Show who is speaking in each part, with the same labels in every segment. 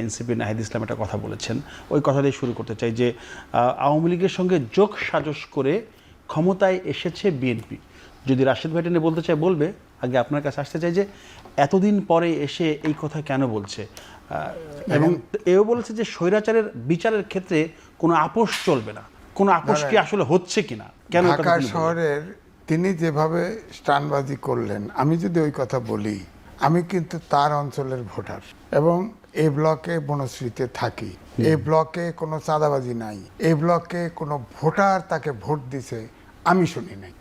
Speaker 1: NCP Nahid Islam একটা কথা বলেছেন, ওই কথা দিয়ে শুরু করতে চাই যে আওয়ামী লীগের সঙ্গে যোগ সাজস করে ক্ষমতায় এসেছে বিএনপি। যদি রাশেদ ভাই টেনে বলতে চাই বলবে, আগে আপনার কাছে আসতে চাই যে এতদিন পরে এসে এই কথা কেন বলছে, এবং এও বলেছে যে স্বৈরাচারের বিচারের ক্ষেত্রে কোনো আপোষ চলবে না। কোনো আপোষ কি আসলে হচ্ছে কিনা, কেন?
Speaker 2: ঢাকা শহরের তিনি যেভাবে স্টানবাজি করলেন, আমি যদি ওই কথা বলি, আমি কিন্তু তার অঞ্চলের ভোটার এবং এই ব্লকে বনশ্রীতে থাকি। এই ব্লকে কোনো চাঁদাবাজি নাই, এই ব্লকে কোনো ভোটার তাকে ভোট দিছে আমি শুনি নাই।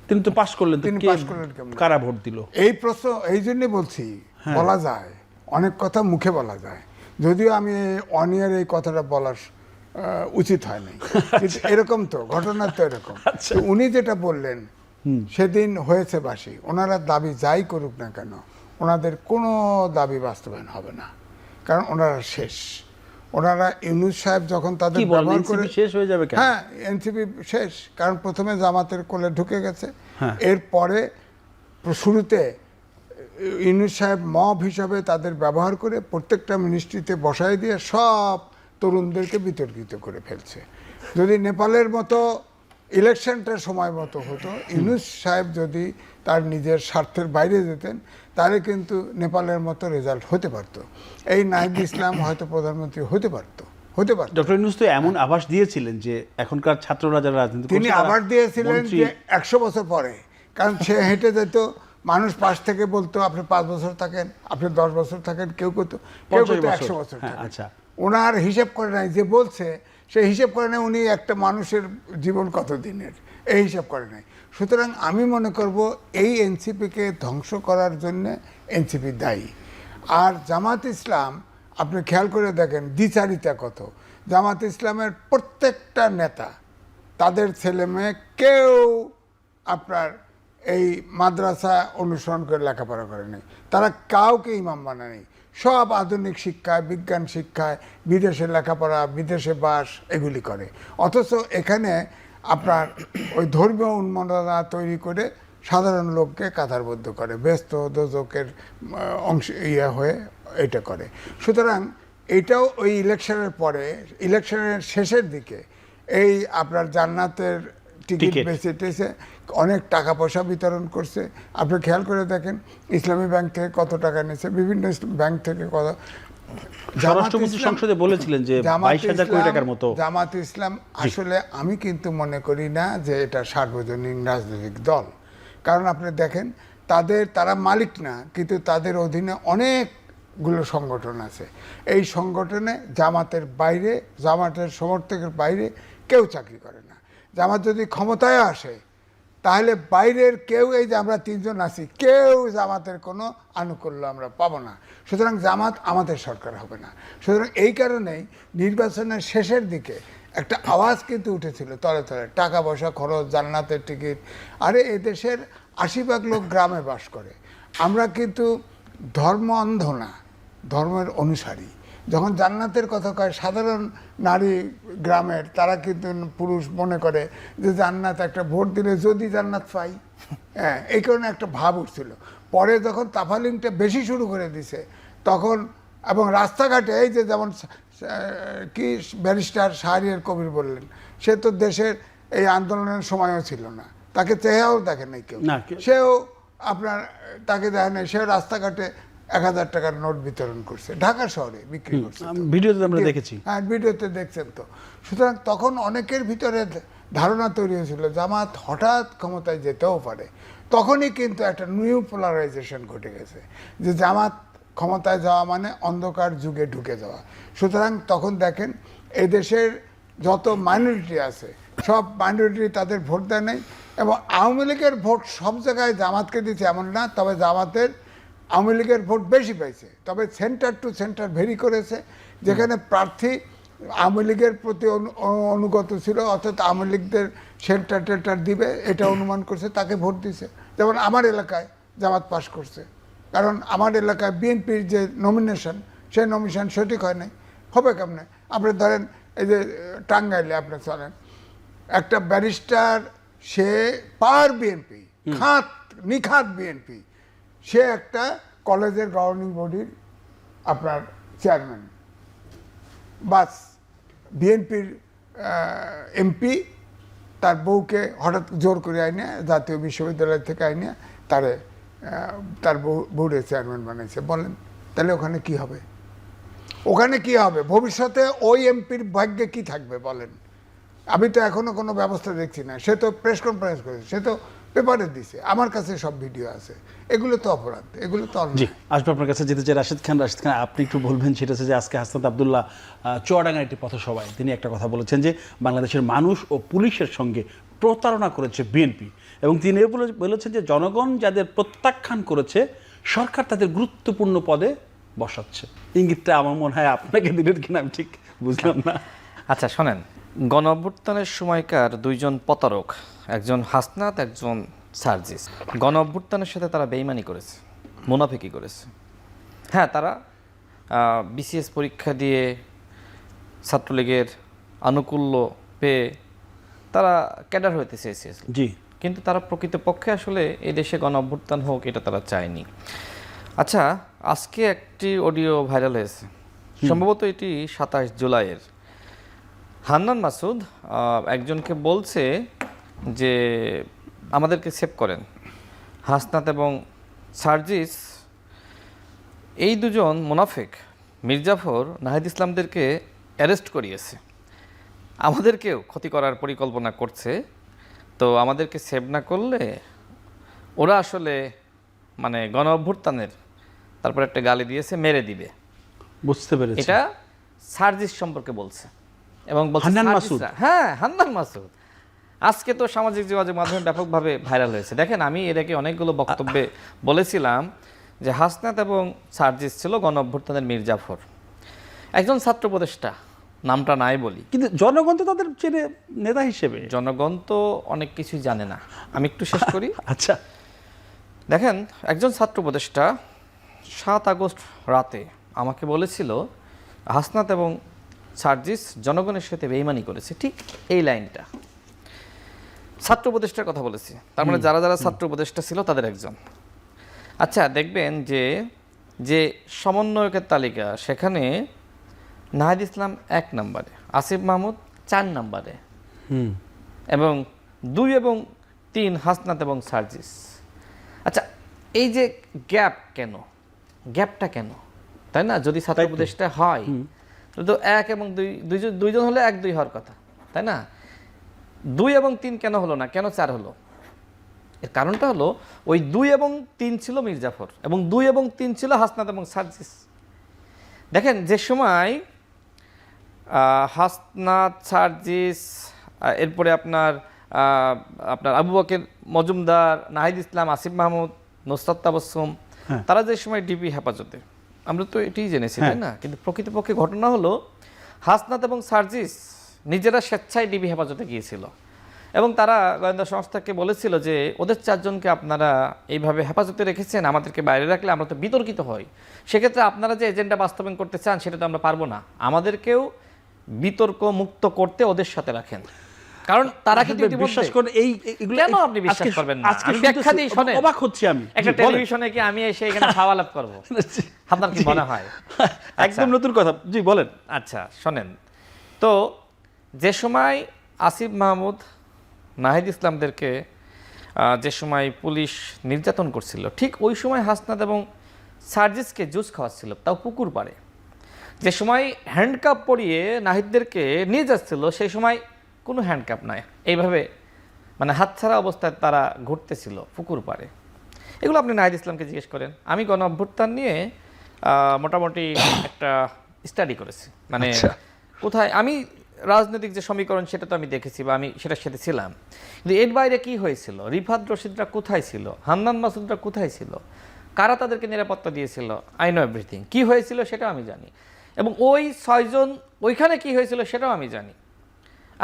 Speaker 2: তিনি
Speaker 1: তো পাস করলেন,
Speaker 2: তিনি পাস করলেন কেমন?
Speaker 1: কারা ভোট দিল?
Speaker 2: এই প্রশ্ন এই জন্য বলছি, বলা যায় অনেক কথা মুখে বলা যায়, যদিও আমি অনিয়ার এই কথাটা বলার উচিত হয় নাই, কিন্তু এরকম তো ঘটনা তো এরকম। উনি যেটা বললেন সেদিন হয়েছে বাসি, ওনারা দাবি যাই করুক না কেন ওনাদের কোনো দাবি বাস্তবায়ন হবে না, কারণ ওনারা শেষ। ওনারা ইউনূস সাহেব যখন তাদের ব্যবহার করে
Speaker 1: শেষ হয়ে যাবে কেন?
Speaker 2: হ্যাঁ, এনসিপি শেষ, কারণ প্রথমে জামাতের কোলে ঢুকে গেছে, এরপরে শুরুতে ইউনূস সাহেব মব হিসাবে তাদের ব্যবহার করে প্রত্যেকটা মিনিস্ট্রিতে বসায় দিয়ে সব তরুণদেরকে বিতর্কিত করে ফেলছে। যদি নেপালের মতো ইলেকশনটার সময় মতো হতো, ইউনূস সাহেব যদি তার নিজের স্বার্থের বাইরে যেতেন, তাহলে কিন্তু নেপালের মতো রেজাল্ট হতে পারতো। এই নাহিদ ইসলাম হয়তো প্রধানমন্ত্রী হতে পারতো।
Speaker 1: ডক্টর ইউনূস তো এমন আভাস দিয়েছিলেন যে এখনকার ছাত্ররা যারা রাজনীতি
Speaker 2: তিনি আভাস দিয়েছিলেন যে 100 বছর পরে, কারণ সে হেঁটে যেত, মানুষ পাশ থেকে বলতো আপনি 5 বছর থাকেন, আপনি 10 বছর থাকেন, কেউ করতো 100 বছর থাকেন।
Speaker 1: আচ্ছা,
Speaker 2: ওনার হিসেব করে নাই, যে বলছে সে হিসেব করে নাই উনি একটা মানুষের জীবন কত দিনের, এই হিসাব করে নাই। সুতরাং আমি মনে করব এই এনসিপিকে ধ্বংস করার জন্য এনসিপি দায়ী। আর জামাত ইসলাম আপনি খেয়াল করে দেখেন দ্বিচারিতা কত। জামাত ইসলামের প্রত্যেকটা নেতা, তাদের ছেলে মেয়ে কেউ আপনার এই মাদ্রাসা অনুসরণ করে লেখাপড়া করেনি, তারা কাউকে ইমাম বানায়নি, সব আধুনিক শিক্ষায়, বিজ্ঞান শিক্ষায়, বিদেশে লেখাপড়া, বিদেশে বাস, এগুলি করে। অথচ এখানে আপনার ওই ধর্মীয় উন্মাদনা তৈরি করে সাধারণ লোককে কাতারবদ্ধ করে, ব্যস্ত দোজকের অংশ হয়ে এটা করে। সুতরাং এটাও ওই ইলেকশনের পরে, ইলেকশনের শেষের দিকে এই আপনার জান্নাতের টিকিট বেচে অনেক টাকা পয়সা বিতরণ করছে। আপনি খেয়াল করে দেখেন ইসলামী ব্যাংক থেকে কত টাকা নিয়েছে, বিভিন্ন ব্যাংক থেকে কত।
Speaker 1: সংসদে বলেছিলেন যে 22,000 কোটি টাকার মতো।
Speaker 2: জামাত ইসলাম আসলে আমি কিন্তু মনে করি না যে এটা সার্বজনীন রাজনৈতিক দল, কারণ আপনি দেখেন তারা মালিক না, কিন্তু তাদের অধীনে অনেকগুলো সংগঠন আছে। এই সংগঠনে জামাতের বাইরে, জামাতের সমর্থকের বাইরে কেউ চাকরি করে না। জামাত যদি ক্ষমতায় আসে তাহলে বাইরের কেউ, এই যে আমরা 3 জন আছি, কেউ জামাতের কোনো আনুকূল্য আমরা পাবো না। সুতরাং জামাত আমাদের সরকার হবে না। সুতরাং এই কারণেই নির্বাচনের শেষের দিকে একটা আওয়াজ কিন্তু উঠেছিল তলে তলে, টাকা পয়সা খরচ, জান্নাতের টিকিট। আরে এদেশের 80% লোক গ্রামে বাস করে, আমরা কিন্তু ধর্ম অন্ধ না, ধর্মের অনুসারী। যখন জান্নাতের কথা কয়, সাধারণ নারী গ্রামের, তারা কিন্তু পুরুষ মনে করে যে জান্নাত একটা ভোট দিলে যদি জান্নাত পাই, হ্যাঁ, এই কারণে একটা ভাব উঠছিল। পরে যখন তাফালিংটা বেশি শুরু করে দিছে তখন, এবং রাস্তাঘাটে এই যে যেমন কি ব্যারিস্টার শাহরিয়ার কবির বললেন, সে তো দেশের এই আন্দোলনের সময়ও ছিল না, তাকে চেহারাও দেখে নাই কেউ, সেও আপনার তাকে দেখে নাই, সেও রাস্তাঘাটে 1000 টাকার নোট বিতরণ করছে, ঢাকা শহরে বিক্রি করছে,
Speaker 1: ভিডিওতে আমরা দেখেছি।
Speaker 2: হ্যাঁ, ভিডিওতে দেখছেন তো। সুতরাং তখন অনেকের ভিতরে ধারণা তৈরি হয়েছিল জামাত হঠাৎ ক্ষমতায় যেতেও পারে। তখনই কিন্তু একটা নিউ পোলারাইজেশন ঘটে গেছে, যে জামাত ক্ষমতায় যাওয়া মানে অন্ধকার যুগে ঢুকে যাওয়া। সুতরাং তখন দেখেন এই দেশের যত মাইনরিটি আছে সব মাইনরিটি তাদের ভোট দেয় নাই, এবং আওয়ামী লীগের ভোট সব জায়গায় জামাতকে দিচ্ছে এমন না, তবে জামাতের আওয়ামী লীগের ভোট বেশি পাইছে, তবে সেন্টার টু সেন্টার ভেরি করেছে। যেখানে প্রার্থী আওয়ামী লীগের প্রতি অনুগত ছিল, অর্থাৎ আওয়ামী লীগদের সেন্টার টেন্টার দিবে এটা অনুমান করছে, তাকে ভোট দিছে। যেমন আমার এলাকায় জামাত পাস করছে, কারণ আমার এলাকায় বিএনপির যে নমিনেশন, সেই নমিনেশন সঠিক হয় নাই, হবে কেমনে? আপনি ধরেন এই যে টাঙ্গাইলে আপনি চলেন, একটা ব্যারিস্টার, সে পার বিএনপি, নিখাত বিএনপি, সে একটা কলেজের গভর্নিং বডির আপনার চেয়ারম্যান, বাস বিএনপির এমপি তার বউকে হঠাৎ জোর করে আইনে জাতীয় বিশ্ববিদ্যালয় থেকে আইনে তার বউরে চেয়ারম্যান বানাইছে। বলেন তাহলে ওখানে কি হবে? ওখানে কি হবে? ভবিষ্যতে ওই এমপির ভাগ্যে কি থাকবে বলেন? আমি তো এখনো কোনো ব্যবস্থা দেখছি না। সে তো প্রেস কনফারেন্স করেছে, সে তো পেপারে দিছে, আমার কাছে সব ভিডিও আছে। এগুলো তো অপরাধ, এগুলো তো
Speaker 1: জি
Speaker 2: অন্যায়।
Speaker 1: আসবে আপনার কাছে যেতে চাই রাশেদ খান। আপনি একটু বলবেন সেটা হচ্ছে যে আজকে হাসনাত আবদুল্লাহ চুয়াডাঙ্গার একটি পথসভায় তিনি একটা কথা বলেছেন যে বাংলাদেশের মানুষ ও পুলিশের সঙ্গে প্রতারণা করেছে বিএনপি, এবং তিনি বলেছেন যে জনগণ যাদের প্রত্যাখ্যান করেছে সরকার তাদের গুরুত্বপূর্ণ পদে বসাচ্ছে। ইঙ্গিতটা আমার মনে হয় আপনাকে দিলেন কিনা আমি ঠিক বুঝলাম না।
Speaker 3: আচ্ছা শোনেন, গণ অভ্যুত্থানের সময়কার দুইজন প্রতারক, একজন হাসনাত, একজন সার্জিস, গণ অভ্যুত্থানের সাথে তারা বেইমানি করেছে, মুনাফিকি করেছে। হ্যাঁ, তারা বিসিএস পরীক্ষা দিয়ে ছাত্রলীগের আনুকূল্য পেয়ে তারা ক্যাডার হইতে চেয়েছে,
Speaker 1: জি,
Speaker 3: কিন্তু তারা প্রকৃতপক্ষে আসলে এই দেশে গণ অভ্যুত্থান হোক এটা তারা চায়নি। আচ্ছা, আজকে একটি অডিও ভাইরাল হয়েছে, সম্ভবত এটি 27 জুলাইয়ের। হান্নান মাসুদ একজনকে বলছে যে আমাদেরকে সেভ করেন। হাসনাত এবং সার্জিস এই দুজন মুনাফিক মির্জাফর নাহিদ ইসলামদেরকে অ্যারেস্ট করিয়েছে, আমাদেরকেও ক্ষতি করার পরিকল্পনা করছে। তো আমাদেরকে সেভ না করলে ওরা আসলে মানে গণ অভ্যুত্থানের তারপর একটা গালি দিয়েছে, মেরে দিবে।
Speaker 1: বুঝতে পেরেছি।
Speaker 3: এটা সার্জিস সম্পর্কে বলছে এবং বলছে
Speaker 1: হান্নান
Speaker 3: সার্জিসরা-
Speaker 1: মাসুদ?
Speaker 3: হ্যাঁ, হান্নান মাসুদ আজকে তো সামাজিক যোগাযোগ মাধ্যমে ব্যাপকভাবে ভাইরাল হয়েছে। দেখেন, আমি এর আগে অনেকগুলো বক্তব্যে বলেছিলাম যে হাসনাত এবং সার্জিস ছিল গণ অভ্যুত্থানের মির্জাফর, একজন ছাত্র উপদেষ্টা, নামটা নাই বলি,
Speaker 1: কিন্তু জনগণ তো তাদের চেনে নেতা হিসেবে।
Speaker 3: জনগণ তো অনেক কিছুই জানে না। আমি একটু শেষ করি।
Speaker 1: আচ্ছা,
Speaker 3: দেখেন, একজন ছাত্র উপদেষ্টা 7 আগস্ট রাতে আমাকে বলেছিল হাসনাত এবং সার্জিস জনগণের সাথে বেইমানি করেছে, ঠিক এই লাইনটা। ছাত্র উপদেষ্টার কথা বলেছি, তার মানে যারা যারা ছাত্র উপদেষ্টা ছিল তাদের একজন। আচ্ছা, দেখবেন যে যে সমন্বয়কের তালিকা, সেখানে নাহিদ ইসলাম 1 নম্বরে, আসিফ মাহমুদ 4 নম্বরে, এবং 2 এবং 3 হাসনাত এবং সার্জিস। আচ্ছা, এই যে গ্যাপ কেন, গ্যাপটা কেন, তাই না? যদি ছাত্র উপদেষ্টা হয় তো 1 এবং 2 দুইজন হলে 1 2 হওয়ার কথা, তাই না? 2 এবং 3 কেন হলো না, কেন 4 হলো? এর কারণটা হলো ওই 2 এবং 3 ছিল মির্জাফর এবং 2 এবং 3 ছিল হাসনাত এবং সার্জিস। দেখেন, যে সময় হাসনাত, সার্জিস, এরপরে আপনার আবু বকর মজুমদার, নাহিদ ইসলাম, আসিফ মাহমুদ, নুসরাত তাবাসসুম, তারা যে সময় ডিবি হেফাজতে, আমরা তো এটাই জেনেছি, তাই না? কিন্তু প্রকৃতপক্ষে ঘটনা হলো হাসনাত এবং সার্জিস নিজেরা স্বেচ্ছায় ডিবি হেফাজতে গিয়েছিল এবং তারা গোয়েন্দা সংস্থাকে বলেছিল যে ওদের 4 জনকে আপনারা এইভাবে হেফাজতে রেখেছেন, আমাদেরকে বাইরে রাখলে আমরা তো বিতর্কিত হই, সেক্ষেত্রে আপনারা যে এজেন্ডা বাস্তবায়ন করতে চান সেটা তো আমরা পারবো না, আমাদেরকেও বিতর্ক মুক্ত করতে ওদের সাথে রাখেন। কারণ তারা কিন্তু
Speaker 1: বিশ্বাস করেন
Speaker 3: কেন আপনি বিশ্বাস করবেন না? আমি ব্যাখ্যা দিই, শোনেন।
Speaker 1: অবাক হচ্ছি আমি।
Speaker 3: একটা টেলিভিশনে কি আমি এসে এখানে হাওয়ালাত করব? আপনার কি মনে হয়?
Speaker 1: একদম নতুন কথা, জি বলেন।
Speaker 3: আচ্ছা শোনেন, তো যে সময় আসিফ মাহমুদ, নাহিদ ইসলামদেরকে যে সময় পুলিশ নির্যাতন করছিল, ঠিক ওই সময় হাসনাত এবং সার্জিসকে জুস খাওয়াচ্ছিল, তাও পুকুর পাড়ে। যে সময় হ্যান্ডকাপ পরিয়ে নাহিদদেরকে নিয়ে যাচ্ছিল, সেই সময় কোনো হ্যান্ডকাপ নাই, এইভাবে মানে হাতছাড়া অবস্থায় তারা ঘুরতেছিল পুকুর পাড়ে। এগুলো আপনি নাহিদ ইসলামকে জিজ্ঞেস করেন। আমি গণ অভ্যুত্থান নিয়ে মোটামুটি একটা স্টাডি করেছি, মানে কোথায় আমি রাজনৈতিক যে সমীকরণ সেটা তো আমি দেখেছি বা আমি সেটার সাথে ছিলাম, কিন্তু এর বাইরে কি হয়েছিল, রিফাত রশিদরা কোথায় ছিল, হান্নান মাসুদরা কোথায় ছিল, কারা তাদেরকে নিরাপত্তা দিয়েছিল, আই নো এভরিথিং। কি হয়েছিল সেটাও আমি জানি, এবং ওই 6 জন ওইখানে কি হয়েছিল সেটাও আমি জানি।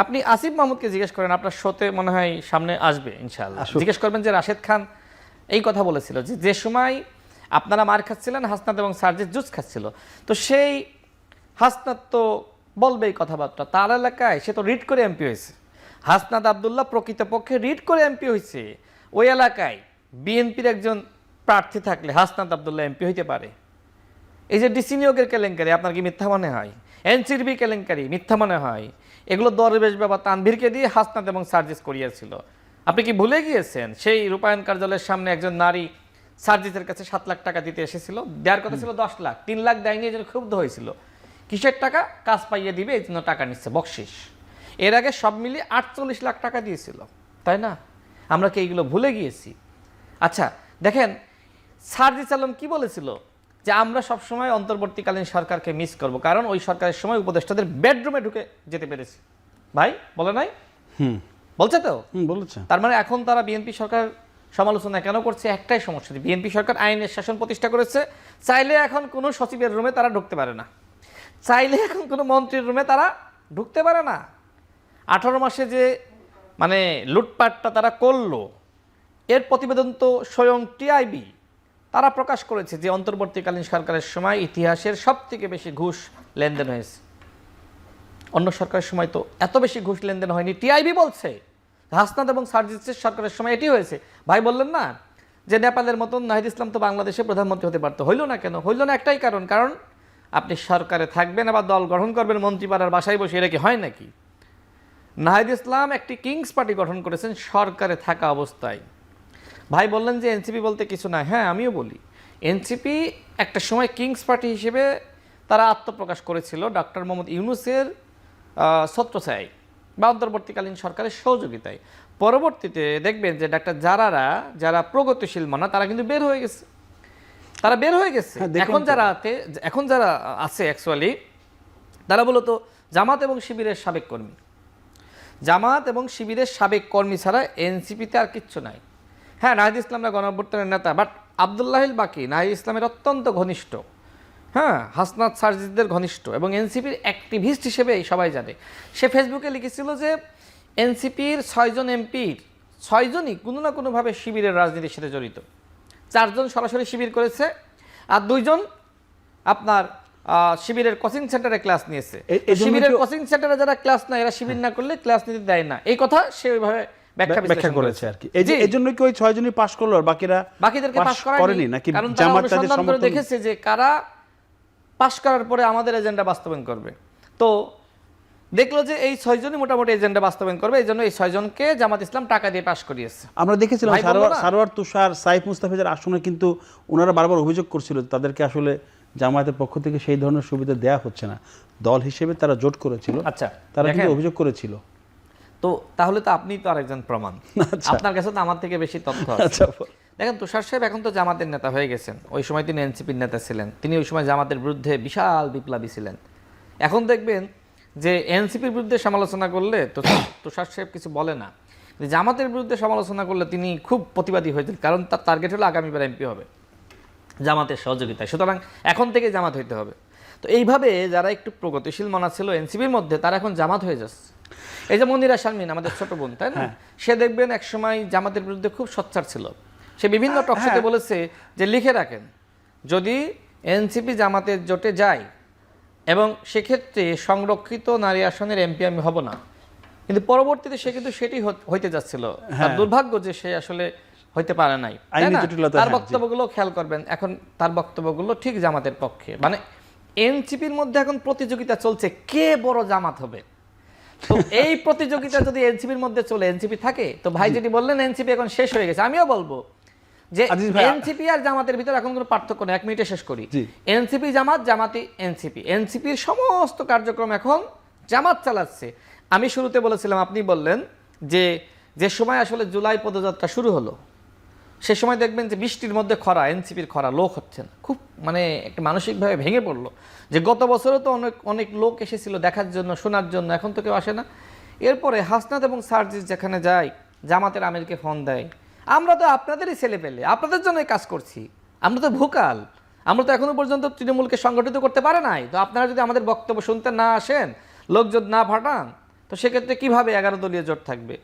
Speaker 3: আপনি আসিফ মাহমুদকে জিজ্ঞেস করেন, আপনার শোতে মনে হয় সামনে আসবে ইনশাআল্লাহ, জিজ্ঞেস করবেন যে রাশেদ খান এই কথা বলেছিল যে যে সময় আপনারা মার খাচ্ছিলেন হাসনাত এবং সার্জিস জুস খাচ্ছিল, তো সেই হাসনাত তো বলবে এই কথাবার্তা, তার এলাকায় সে তো রিট করে এমপি হয়েছে। হাসনাত আবদুল্লাহ প্রকৃতপক্ষে রিট করে এমপি হয়েছে, ওই এলাকায় বিএনপির একজন প্রার্থী থাকলে হাসনাত আবদুল্লাহ এমপি হইতে পারে। এই যে ডিসি নিয়োগের কেলেঙ্কারি আপনার কি মিথ্যা মনে হয়? এনসিবি কেলেঙ্কারি মিথ্যা মনে হয়? এগুলো দরবেশ বাবা তানভীরকে দিয়ে হাসনাত এবং সার্জিস করিয়েছিল। আপনি কি ভুলে গিয়েছেন সেই রূপায়ণ কার্যালয়ের সামনে একজন নারী সার্জিসের কাছে 7 লাখ টাকা দিতে এসেছিল, দেওয়ার কথা ছিল 10 লাখ, 3 লাখ দেয়নি, এই জন্য ক্ষুব্ধ হয়েছিল। কিসের টাকা? কাজ পাইয়ে দিবে এই জন্য টাকা নিচ্ছে বকশিস। এর আগে সব মিলিয়ে 48 লাখ টাকা দিয়েছিল, তাই না? আমরা কি এইগুলো ভুলে গিয়েছি? আচ্ছা দেখেন, সার্জিস আলম কি বলেছিল যে আমরা সবসময় অন্তর্বর্তীকালীন সরকারকে মিস করব, কারণ ওই সরকারের সময় উপদেষ্টাদের বেডরুমে ঢুকে যেতে পেরেছি। ভাই বলে নাই? বলছে তো,
Speaker 1: বলেছে।
Speaker 3: তার মানে এখন তারা বিএনপি সরকার সমালোচনা কেন করছে? একটাই সমস্যা, বিএনপি সরকার আইনের শাসন প্রতিষ্ঠা করেছে, চাইলে এখন কোনো সচিবের রুমে তারা ঢুকতে পারে না, চাইলে এখন কোনো মন্ত্রীর রুমে তারা ঢুকতে পারে না। 18 মাসে যে মানে লুটপাটটা তারা করলো, এর প্রতিবেদন তো স্বয়ং টিআইবি তারা প্রকাশ করেছে যে অন্তর্বর্তীকালীন সরকারের সময় ইতিহাসের সবথেকে বেশি ঘুষ লেনদেন হয়েছে। অন্য সরকারের সময় তো এত বেশি ঘুষ লেনদেন হয়নি। টিআইবি বলছে হাসনাত এবং সার্জিসের সরকারের সময় এটি হয়েছে। ভাই বললেন না যে নেপালের মতন নাহিদ ইসলাম তো বাংলাদেশে প্রধানমন্ত্রী হতে পারতো, হইল না কেন? হইল না একটাই কারণ, কারণ আপনি সরকারে থাকবেন আবার দল গঠন করবেন মন্ত্রীপাড়ার বাসায় বসে, এটা কি হয় নাকি? নাহিদ ইসলাম একটি কিংস পার্টি গঠন করেছেন সরকারে থাকা অবস্থায়। ভাই বললেন যে এনসিপি বলতে কিছু না, হ্যাঁ আমিও বলি এনসিপি একটা সময় কিংস পার্টি হিসেবে তারা আত্মপ্রকাশ করেছিল ডক্টর মোহাম্মদ ইউনূসের ছত্রছায়ায় বা অন্তর্বর্তীকালীন সরকারের সহযোগিতায়। পরবর্তীতে দেখবেন যে ডাক্তার যারা প্রগতিশীল মানা তারা কিন্তু বের হয়ে গেছে, তারা বের হয়ে গেছে। এখন যারা আছে অ্যাকচুয়ালি তারা মূলত জামাত এবং শিবিরের সাবেক কর্মী, জামাত এবং শিবিরের সাবেক কর্মী ছাড়া এনসিপিতে আর কিচ্ছু নাই। হ্যাঁ নাহিদ ইসলামরা গণঅভ্যুত্থানের নেতা, বাট আব্দুল্লাহিল বাকি নাহিদ ইসলামের অত্যন্ত ঘনিষ্ঠ, হ্যাঁ হাসনাত সার্জিসদের ঘনিষ্ঠ এবং এনসিপির অ্যাক্টিভিস্ট হিসেবে সবাই জানে। সে ফেসবুকে লিখেছিল যে এনসিপির 6 জন এমপির 6 জনই কোনো না কোনোভাবে শিবিরের রাজনীতির সাথে জড়িত। 4 জন সরাসরি শিবির করেছে আর 2 জন আপনার শিবিরের কোচিং সেন্টারে ক্লাস নিয়েছে। শিবিরের কোচিং সেন্টারে যারা ক্লাস নেয় এরা শিবির না করলে ক্লাস নিতে দেয় না, এই কথা সে ওইভাবে ব্যাখ্যা করেছে আর কি।
Speaker 1: এই জন্য কি ওই 6 জনই পাস করলো আর
Speaker 3: বাকিদেরকে পাস করেনি নাকি? কারণ তারা
Speaker 1: জামাত তাদের
Speaker 3: অনুসন্ধান করে
Speaker 1: সমর্থন
Speaker 3: দেখেছে যে কারা পাস করার পরে আমাদের এজেন্ডা বাস্তবায়ন করবে। তো দেখলো যে এই 6 জনই মোটামুটি এজেন্ডা বাস্তবায়ন করবে, এই জন্য এই 6 জনকে জামাত ইসলাম টাকা দিয়ে পাস করিয়েছে।
Speaker 1: আমরা দেখেছিলাম সারোয়ার তুষার, সাইফ মুস্তাফিজের আসনে কিন্তু ওনারা বারবার অভিযোগ করছিল তাদেরকে আসলে জামায়াতের পক্ষ থেকে সেই ধরনের সুবিধা দেয়া হচ্ছে না, দল হিসেবে তারা জোট করেছিল।
Speaker 3: আচ্ছা
Speaker 1: তারা কিন্তু অভিযোগ করেছিল।
Speaker 3: তো তাহলে তো আপনি তো আরেকজন প্রমাণ, আপনার কাছে তো আমার থেকে বেশি তথ্য আছে। দেখেন তুষার সাহেব এখন তো জামাতের নেতা হয়ে গেছেন, ওই সময় তিনি এনসিপির নেতা ছিলেন, তিনি ওই সময় জামাতের বিরুদ্ধে বিশাল বিপ্লবী ছিলেন। এখন দেখবেন যে এনসিপির বিরুদ্ধে সমালোচনা করলে তো তুষার সাহেব কিছু বলে না, জামাতের বিরুদ্ধে সমালোচনা করলে তিনি খুব প্রতিবাদী হয়েছেন, কারণ তার টার্গেট হলো আগামীবার এমপি হবে জামাতের সহযোগিতায়, সুতরাং এখন থেকে জামাত হইতে হবে। তো এইভাবে যারা একটু প্রগতিশীল মনা ছিল এনসিপির মধ্যে তারা এখন জামাত হয়ে যাচ্ছে। এই যে মনিরা শারমিন আমাদের ছোট বোন, তাই না, সে দেখবেন একসময় জামাতের বিরুদ্ধে খুব সোচ্চার ছিল, সে বিভিন্ন টকশোতে বলেছে যে লিখে রাখেন যদি এনসিপি জামাতের জোটে যায় এবং সেক্ষেত্রে সংরক্ষিত নারী আসনের এমপি আমি হব না, কিন্তু পরবর্তীতে সে কিন্তু সেটি হইতে যাচ্ছিল। তার দুর্ভাগ্য যে সে আসলে হইতে পারে নাই। তার বক্তব্যগুলো খেয়াল করবেন, এখন তার বক্তব্যগুলো ঠিক জামাতের পক্ষে, মানে এনসিপির মধ্যে এখন প্রতিযোগিতা চলছে কে বড় জামাত হবে। তো এই প্রতিযোগিতা যদি এনসিপির মধ্যে চলে, এনসিপি থাকে, তো ভাই যেটি বললেন এনসিপি এখন শেষ হয়ে গেছে, আমিও বলবো যে এনসিপি আর জামাতের ভিতরে এখন কোনো পার্থক্য নেই। 1 মিনিটে শেষ করি। এনসিপি জামাত, জামাতি এনসিপি, এনসিপির সমস্ত কার্যক্রম এখন জামাত চালাচ্ছে। আমি শুরুতে বলেছিলাম, আপনি বললেন যে সময় আসলে জুলাই পদযাত্রা শুরু হলো সে সময় দেখবেন যে বৃষ্টির মধ্যে খরা, এনসিপির খরা, লোক হচ্ছে না, খুব মানে একটা মানসিকভাবে ভেঙে পড়লো যে গত বছরও তো অনেক লোক এসেছিল দেখার জন্য, শোনার জন্য, এখন তো কেউ আসে না। এরপরে হাসনাত এবং সার্জিস যেখানে যায় জামাতের আমিরকে ফোন দেয়, আমরা তো আপনাদেরই ছেলে পেলে, আপনাদের জন্যই কাজ করছি, আমরা তো ভোকাল, আমরা তো এখনো পর্যন্ত তৃণমূলকে সংগঠিত করতে পারে নাই, তো আপনারা যদি আমাদের বক্তব্য শুনতে না আসেন, লোকজন না ফাটান, তো সেক্ষেত্রে কিভাবে 11 দলীয় জোট থাকবে?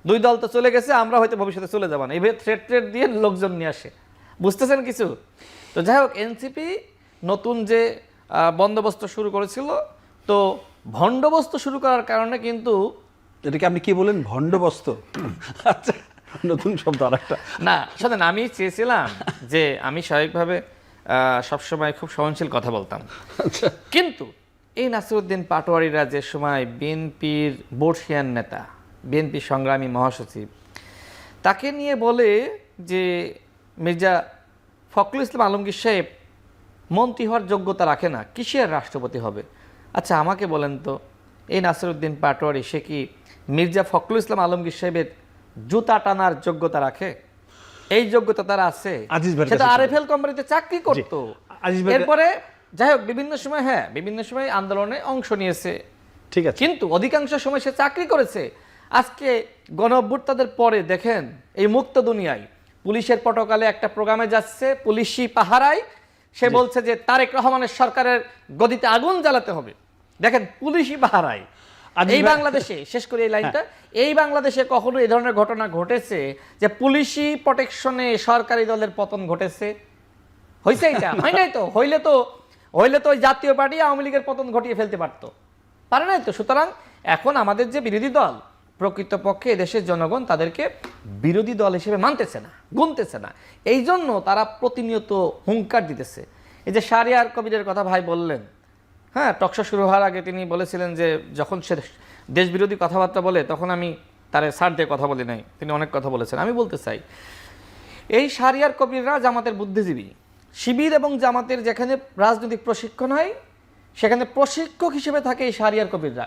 Speaker 3: 2 দল তো চলে গেছে, আমরা হয়তো ভবিষ্যতে চলে যাবো না, এইভাবে থ্রেট দিয়ে লোকজন নিয়ে আসে, বুঝতেছেন কিছু? তো যাই হোক, এনসিপি নতুন যে বন্দোবস্ত শুরু করেছিল, তো ভণ্ডবস্ত শুরু করার কারণে কিন্তু
Speaker 1: এটাকে আপনি কি বলেন, ভণ্ডবস্ত? আচ্ছা, নতুন শব্দ আরেকটা।
Speaker 3: না শোনেন, আমি চেয়েছিলাম যে আমি স্বাভাবিকভাবে সবসময় খুব সহনশীল কথা বলতাম।
Speaker 1: আচ্ছা,
Speaker 3: কিন্তু এই নাসিরউদ্দিন পাটোয়ারিরা যে সময় বিএনপির বর্ষিয়ান নেতা, বিএনপি সংগ্রামী মহাসচিব, তাকে নিয়ে বলে যে মির্জা ফখরুল ইসলাম আলমগীর সাহেব মন্ত্রী হওয়ার যোগ্যতা রাখে না, কিসের রাষ্ট্রপতি হবে? আচ্ছা আমাকে বলেন তো, এই নাসিরউদ্দিন পাটোয়ারি সে কি মির্জা ফখরুল ইসলাম আলমগীর সাহেবের জুতা টানার যোগ্যতা রাখে? এই যোগ্যতা তারা আছে?
Speaker 1: আজিজ ভাইয়ের
Speaker 3: সেটা
Speaker 1: কাছে
Speaker 3: আরএফএল কোম্পানিতে চাকরি করতো।
Speaker 1: আজিজ ভাইয়ের-
Speaker 3: এরপরে যাই হোক বিভিন্ন সময় আন্দোলনে অংশ নিয়েছে,
Speaker 1: ঠিক আছে।
Speaker 3: কিন্তু অধিকাংশ সময় সে চাকরি করেছে। আজকে গণঅভ্যুত্থানের পরে দেখেন এই মুক্ত দুনিয়ায় পুলিশের পটকালে একটা প্রোগ্রামে যাচ্ছে, পুলিশি পাহারায় সে বলছে যে তারেক রহমানের সরকারের গদিতে আগুন জ্বালাতে হবে। দেখেন পুলিশি পাহারায় এই বাংলাদেশে, শেষ করে এই লাইনটা, এই বাংলাদেশে কখনো এই ধরনের ঘটনা ঘটেছে যে পুলিশি প্রোটেকশনে সরকারি দলের পতন ঘটেছে? হয়েছে? এটা হয় নাই তো। হইলে তো ওই জাতীয় পার্টি আওয়ামী লীগের পতন ঘটিয়ে ফেলতে পারতো, পারে নাই তো। সুতরাং এখন আমাদের যে বিরোধী দল, প্রকৃতপক্ষে এদেশের জনগণ তাদেরকে বিরোধী দল হিসেবে মানতেছে না, গুনতেছে না। এই জন্য তারা প্রতিনিয়ত হুঙ্কার দিতেছে। এই যে শাহরিয়ার কবিরের কথা ভাই বললেন, হ্যাঁ, টকশো শুরু হওয়ার আগে তিনি বলেছিলেন যে যখন সে দেশবিরোধী কথাবার্তা বলে তখন আমি তার ছাড় দিয়ে কথা বলি নাই, তিনি অনেক কথা বলেছেন। আমি বলতে চাই এই শাহরিয়ার কবিররা জামাতের বুদ্ধিজীবী। শিবির এবং জামাতের যেখানে রাজনৈতিক প্রশিক্ষণ হয় সেখানে প্রশিক্ষক হিসেবে থাকে এই শাহরিয়ার কবিররা।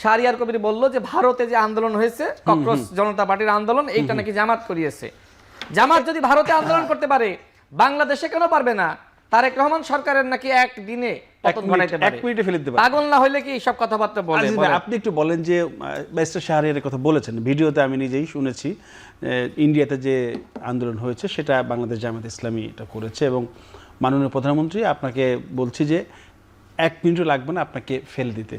Speaker 3: শাহরিয়ার কবির বলল যে ভারতে যে আন্দোলন হয়েছে, ককরোচ জনতা পার্টির আন্দোলন, এইটা নাকি জামাত করিয়েছে। জামাত যদি ভারতে আন্দোলন করতে পারে, বাংলাদেশে কেন পারবে না? তারেক রহমান সরকারের নাকি একদিনে পতন ঘটাইতে পারে,
Speaker 1: 1 মিনিটে ফেলে দিতে পারে।
Speaker 3: পাগল না হইলে কি সব কথাবার্তা বলে?
Speaker 1: আজিজ ভাই, আপনি একটু বলেন যে ব্যারিস্টার শাহরিয়ারের কথা বলেছেন, ভিডিওতে আমি নিজেই শুনেছি, ইন্ডিয়াতে যে আন্দোলন হয়েছে সেটা বাংলাদেশ জামাত ইসলামী এটা করেছে, এবং মাননীয় প্রধানমন্ত্রী আপনাকে বলছি যে 1 মিনিটও লাগবে না আপনাকে ফেল দিতে,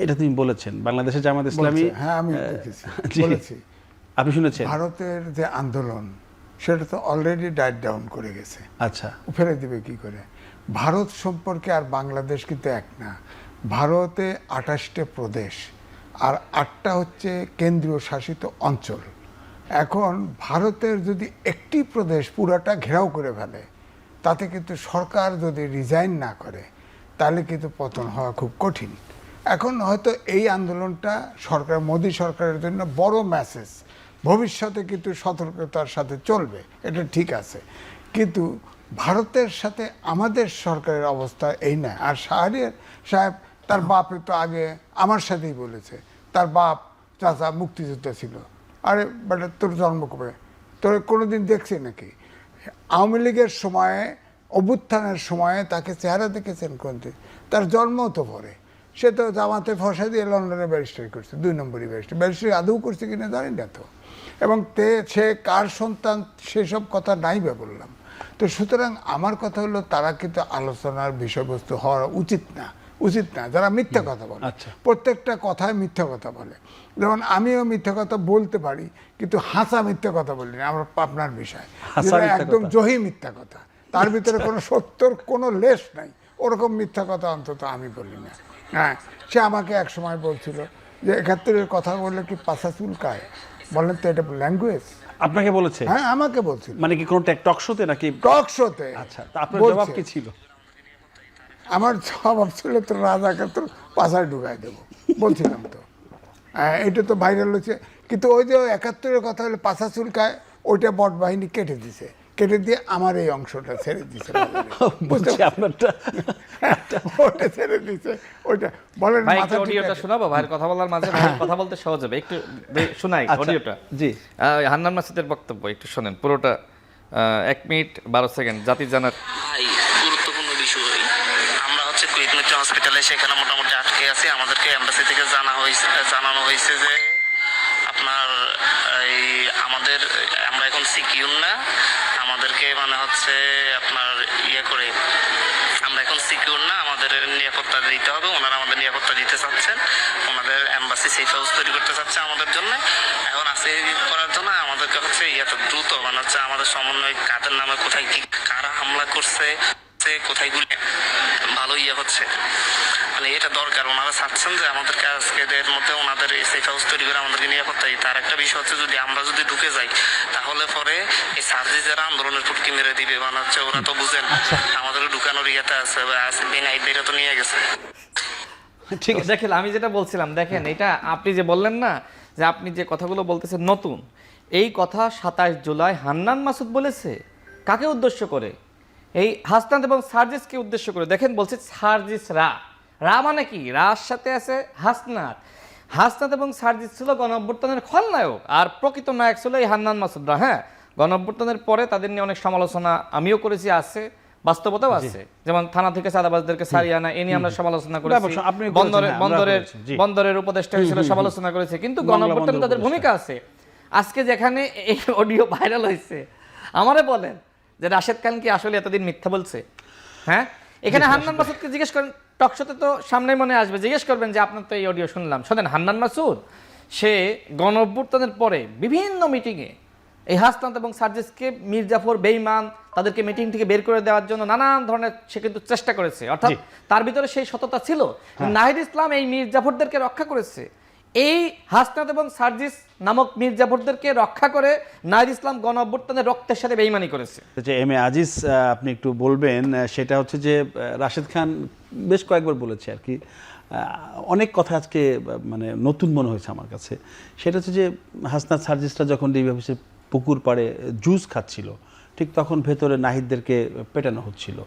Speaker 1: এটা তুমি বলেছেন বাংলাদেশের জামাত ইসলামী।
Speaker 2: বলছে, হ্যাঁ আমি দেখেছি,
Speaker 1: জি,
Speaker 2: বলেছি।
Speaker 1: আপনি শুনেছেন?
Speaker 2: ভারতের যে আন্দোলন সেটা তো অলরেডি ডাইট ডাউন করে গেছে,
Speaker 1: আচ্ছা,
Speaker 2: ফেলে দিবে কি করে? ভারত সম্পর্কে আর বাংলাদেশ কিন্তু এক না। ভারতে 28টা প্রদেশ আর 8টা হচ্ছে কেন্দ্রীয় শাসিত অঞ্চল। এখন ভারতের যদি একটি প্রদেশ পুরাটা ঘেরাও করে ফেলে, তাতে কিন্তু সরকার যদি রিজাইন না করে তাহলে কিন্তু পতন হওয়া খুব কঠিন। এখন হয়তো এই আন্দোলনটা সরকার, মোদী সরকারের জন্য বড় মেসেজ, ভবিষ্যতে কিন্তু সতর্কতার সাথে চলবে, এটা ঠিক আছে। কিন্তু ভারতের সাথে আমাদের সরকারের অবস্থা এই না। আর শাহরিয়ার সাহেব তার বাপে তো আগে আমার সাথেই বলেছে, তার বাপ চাচা মুক্তিযোদ্ধা ছিল। আরে বেটা, তোর জন্ম কবে? তোর কোনোদিন দেখছি নাকি? আওয়ামী লীগের সময়ে, অভ্যুত্থানের সময়ে তাকে চেহারা দেখেছেন কোনদিন? তার জন্মও তো পরে। সে তো জামাতে ফসা দিয়ে লন্ডনে ব্যারিস্টারি করছে, 2 নম্বরই ব্যারিস্টারি আদৌ করছে কিনা জানি না তো। এবং সে কার সন্তান সেসব কথা নাই বা বললাম। তো সুতরাং আমার কথা হলো, তারা কিন্তু আলোচনার বিষয়বস্তু হওয়া উচিত না, যারা মিথ্যা কথা বলে।
Speaker 1: আচ্ছা,
Speaker 2: প্রত্যেকটা কথায় মিথ্যা কথা বলে। যেমন আমিও মিথ্যা কথা বলতে পারি, কিন্তু হাসা মিথ্যা কথা বলি না। আমার আপনার বিষয় একদম জহি মিথ্যা কথা, তার ভিতরে কোনো সত্যর কোনো লেশ নাই, ওরকম মিথ্যা কথা অন্তত আমি বলি না। হ্যাঁ, সে আমাকে এক সময় বলছিল যে 71-এর কথা বললে কি পাছা চুলকায়? বলেন তো, এটা ল্যাঙ্গুয়েজ?
Speaker 1: আপনাকে বলেছে?
Speaker 2: হ্যাঁ, আমাকে বলছিল।
Speaker 1: মানে কি কোনো টক শোতে নাকি?
Speaker 2: টক শোতে।
Speaker 1: আচ্ছা, তা আপনার জবাব কি ছিল?
Speaker 2: আমার জবাব ছিল, তো রাজাকে তো পাছায় ঢুকাই দেবো বলছিলাম তো। এটা তো ভাইরাল হচ্ছে। কিন্তু ওই যে 71-এর কথা হলে পাছা চুলকায়, ওইটা বট বাহিনী কেটে দিছে, কেটে দিয়ে আমার এই অংশটা ছেড়ে দিছে।
Speaker 1: বলছি আপনারটা
Speaker 2: ওটা ছেড়ে দিছে, ওইটা বলেন।
Speaker 3: ভাই একটু অডিওটা শোনাবো, ভাইয়ের কথা বলার মাঝে ভাইয়ের কথা বলতে সহজ হবে, একটু শোনাই অডিওটা।
Speaker 1: জি,
Speaker 3: হান্নান মাসুদের বক্তব্য একটু শোনেন পুরোটা, 1 মিনিট 12 সেকেন্ড। জাতি জানার
Speaker 4: গুরুত্বপূর্ণ বিষয়। আমরা হচ্ছে কুয়েত মিত্র হসপিটালে, সেখানে মোটামুটি আটকে আছি। আমাদেরকে এমবাসি থেকে জানানো হয়েছে যে আপনার এই আমরা এখন সিকিউর না, আমাদেরকে মানে হচ্ছে আপনার করে আমরা এখন সিকিউর না, আমাদের নিরাপত্তা দিতে হবে। ওনারা আমাদের নিরাপত্তা দিতে চাচ্ছেন, ওনাদের এমবাসি সেফ হাউস তৈরি করতে চাচ্ছে আমাদের জন্য। এখন আছে করার জন্য আমাদেরকে হচ্ছে দ্রুত মানে হচ্ছে আমাদের সমন্বয় কাদের নামে, কোথায় কি কারা হামলা করছে, কোথায় গুলি, ভালো ইয়ে হচ্ছে, মানে এটা দরকার। ওনারা চাচ্ছেন যে আমাদেরকে আজকেদের মধ্যে ওনাদের সেফ হাউস তৈরি করে আমাদেরকে নিরাপত্তা দিই। তার একটা বিষয় হচ্ছে যদি আমরা যদি ঢুকে যাই তাহলে পরে এই সার্জিসেরা আন্দোলনের ফুটকি মেরে দিবে, মানে হচ্ছে ওরা তো বুঝেন আমাদের ঢুকানোর ইয়েতে আছে, বেনাইদেরা তো নিয়ে গেছে।
Speaker 1: ঠিক
Speaker 3: তো দেখেন আমি যেটা বলছিলাম, দেখেন এটা আপনি যে বললেন না যে আপনি যে কথাগুলো বলতেছেন নতুন, এই কথা 27 জুলাই হান্নান মাসুদ বলেছে। কাকে উদ্দেশ্য করে? এই হাসনাত এবং সার্জিসকে উদ্দেশ্য করে। দেখেন বলছে সার্জিস রা, রা মানে কি? রার সাথে আছে হাসনাত। হাসনাত এবং সার্জিস ছিল গণঅভ্যুত্থানের খলনায়ক, আর প্রকৃত নায়ক ছিল এই হান্নান মাসুদরা। হ্যাঁ, গণঅভ্যুত্থানের পরে তাদের নিয়ে অনেক সমালোচনা আমিও করেছি, আছে বাস্তবতাও আছে, যেমন থানা থেকে চাঁদাবাজদেরকে ছাড়িয়ে আনা, এ নিয়ে আমরা সমালোচনা করেছি।
Speaker 1: আপনি করেছেন, হ্যাঁ, আমরা করেছি, জি।
Speaker 3: বন্দরের উপদেষ্টা হিসেবে সমালোচনা করেছে, কিন্তু গণঅভ্যুত্থানে তাদের ভূমিকা আছে। আজকে যেখানে এই অডিও ভাইরাল হয়েছে, আমারে বলেন যে রাশেদ খান কি আসলে এতদিন মিথ্যা বলছে? হ্যাঁ, এখানে হান্নান মাসুদকে জিজ্ঞেস করেন, টকশোতে তো সামনে মনে আসবে, জিজ্ঞেস করবেন যে আপনার তো এই অডিও শুনলাম। শোনেন, হান্নান মাসুদ সে গণঅভ্যুত্থানের পরে বিভিন্ন মিটিংয়ে এই হাসনাত এবং সার্জিসকে মীর জাফর বেঈমান তাদেরকে মিটিং থেকে বের করে দেওয়ার জন্য নানান ধরনের সে কিন্তু চেষ্টা করেছে, অর্থাৎ তার ভিতরে সেই সততা ছিল। নাহিদ ইসলাম এই মীর জাফরদেরকে রক্ষা করেছে। এই হাসনাত এবং সার্জিস নামক মীর জাফরদেরকে রক্ষা করে নাহিদ ইসলাম গণঅভ্যুত্থানের রক্তের সাথে বেঈমানি করেছে।
Speaker 1: যে এম এ আজিজ আপনি একটু বলবেন, সেটা হচ্ছে যে রাশেদ খান বেশ কয়েকবার বলেছে আর কি, অনেক কথা আজকে মানে নতুন মনে হয়েছে আমার কাছে। সেটা হচ্ছে যে হাসনাত সার্জিসটা যখন ডিবি অফিসের পুকুর পাড়ে জুস খাচ্ছিল, ঠিক তখন ভেতরে নাহিদদেরকে পেটানো হচ্ছিল।